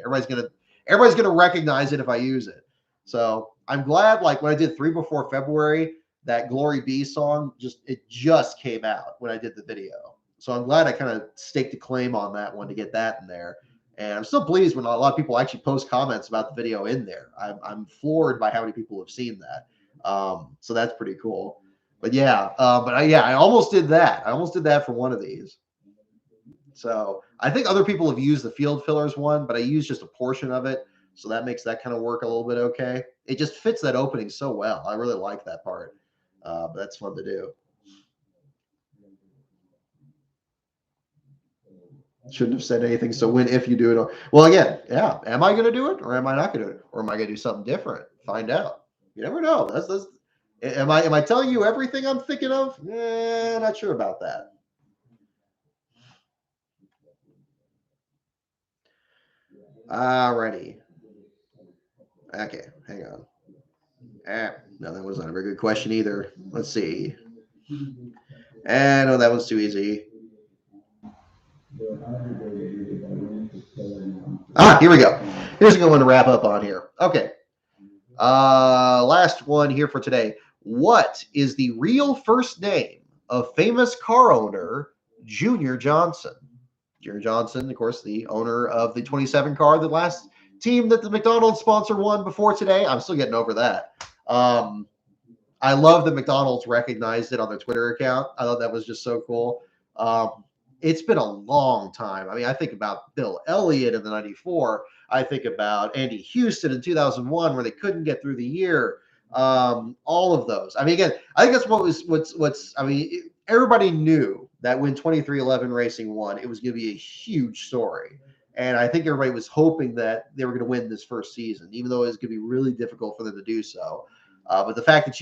Everybody's gonna recognize it if I use it. So I'm glad. Like when I did 3 Before February, that Glory Be song just came out when I did the video. So I'm glad I kind of staked a claim on that one to get that in there. And I'm still pleased when a lot of people actually post comments about the video in there. I'm floored by how many people have seen that. So that's pretty cool. But yeah, I almost did that. I almost did that for one of these. So I think other people have used the field fillers one, but I used just a portion of it. So that makes that kind of work a little bit okay. It just fits that opening so well. I really like that part. But that's fun to do. Shouldn't have said anything. So if you do it, well, again, yeah. Am I going to do it, or am I not going to do it, or am I going to do something different? Find out. You never know. That's. Am I telling you everything I'm thinking of? Not sure about that. Alrighty. Okay, hang on. No, that was not a very good question either. Let's see. No, that was too easy. Here we go. Here's a good one to wrap up on here. Okay. Last one here for today. What is the real first name of famous car owner Junior Johnson? Junior Johnson, of course, the owner of the 27 car, the last team that the McDonald's sponsor won before today. I'm still getting over that. I love that McDonald's recognized it on their Twitter account. I thought that was just so cool. It's been a long time. I mean, I think about Bill Elliott in the 94, I think about Andy Houston in 2001 where they couldn't get through the year. All of those. I mean, again, I think that's what's. I mean, everybody knew that when 23XI Racing won, it was going to be a huge story. And I think everybody was hoping that they were going to win this first season, even though it was going to be really difficult for them to do so. But the fact that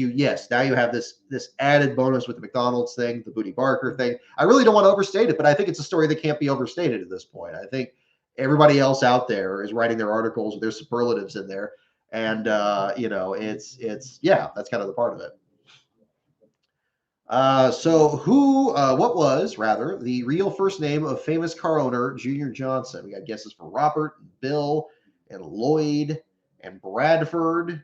now you have this added bonus with the McDonald's thing, the Bootie Barker thing. I really don't want to overstate it, but I think it's a story that can't be overstated at this point. I think everybody else out there is writing their articles with their superlatives in there. And that's kind of the part of it. What was rather the real first name of famous car owner Junior Johnson? We got guesses for Robert, and Bill, and Lloyd, and Bradford.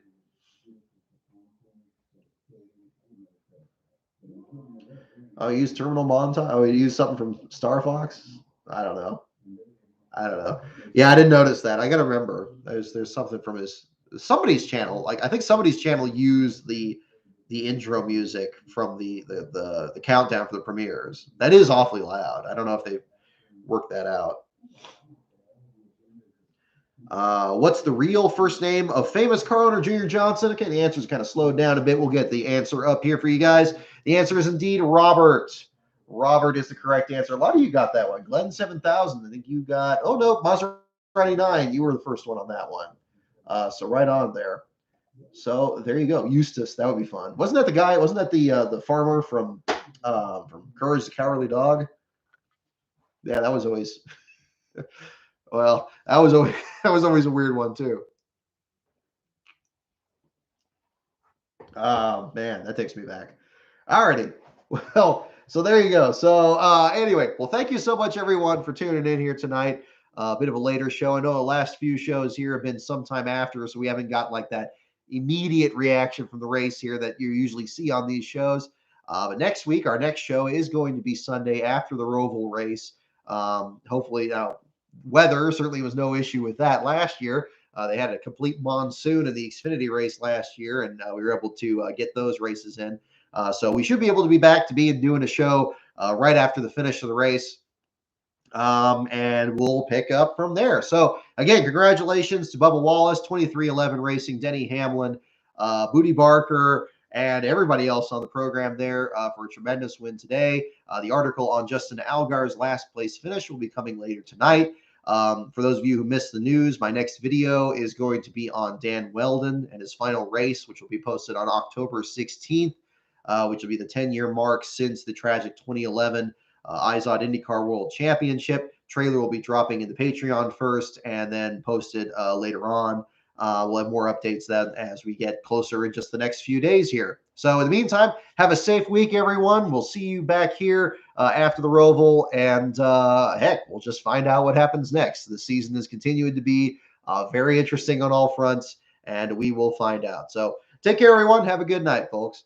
Oh, he used Terminal Montage. Oh, he used something from Star Fox. I don't know. Yeah, I didn't notice that. I gotta remember. There's something from somebody's channel. Like I think somebody's channel used the intro music from the countdown for the premieres. That is awfully loud. I don't know if they worked that out. What's the real first name of famous car owner Junior Johnson? Okay, the answer's kind of slowed down a bit. We'll get the answer up here for you guys. The answer is indeed Robert. Robert is the correct answer. A lot of you got that one. Glenn 7000. I think you got. Oh no, Maserati 9. You were the first one on that one. So right on there. So there you go. Eustace, that would be fun. Wasn't that the guy? Wasn't that the farmer from Courage the Cowardly Dog? Yeah, that was always. Well, that was always a weird one too. Oh man, that takes me back. Alrighty. Well, so there you go. So anyway, well, thank you so much everyone for tuning in here tonight. A bit of a later show. I know the last few shows here have been sometime after, so we haven't got like that immediate reaction from the race here that you usually see on these shows. But next week, our next show is going to be Sunday after the Roval race. Hopefully, weather certainly was no issue with that last year. They had a complete monsoon in the Xfinity race last year, and we were able to get those races in. So we should be able to be back to doing a show right after the finish of the race. And we'll pick up from there. So again, congratulations to Bubba Wallace, 23XI Racing, Denny Hamlin, Bootie Barker, and everybody else on the program there for a tremendous win today. The article on Justin Allgaier's last place finish will be coming later tonight. For those of you who missed the news, my next video is going to be on Dan Weldon and his final race, which will be posted on October 16th, which will be the 10-year mark since the tragic 2011 Izod IndyCar World Championship. Trailer will be dropping in the Patreon first and then posted later on. We'll have more updates then as we get closer in just the next few days here. So in the meantime, have a safe week, everyone. We'll see you back here after the Roval, and heck, we'll just find out what happens next. The season is continuing to be very interesting on all fronts, and we will find out. So take care, everyone. Have a good night, folks.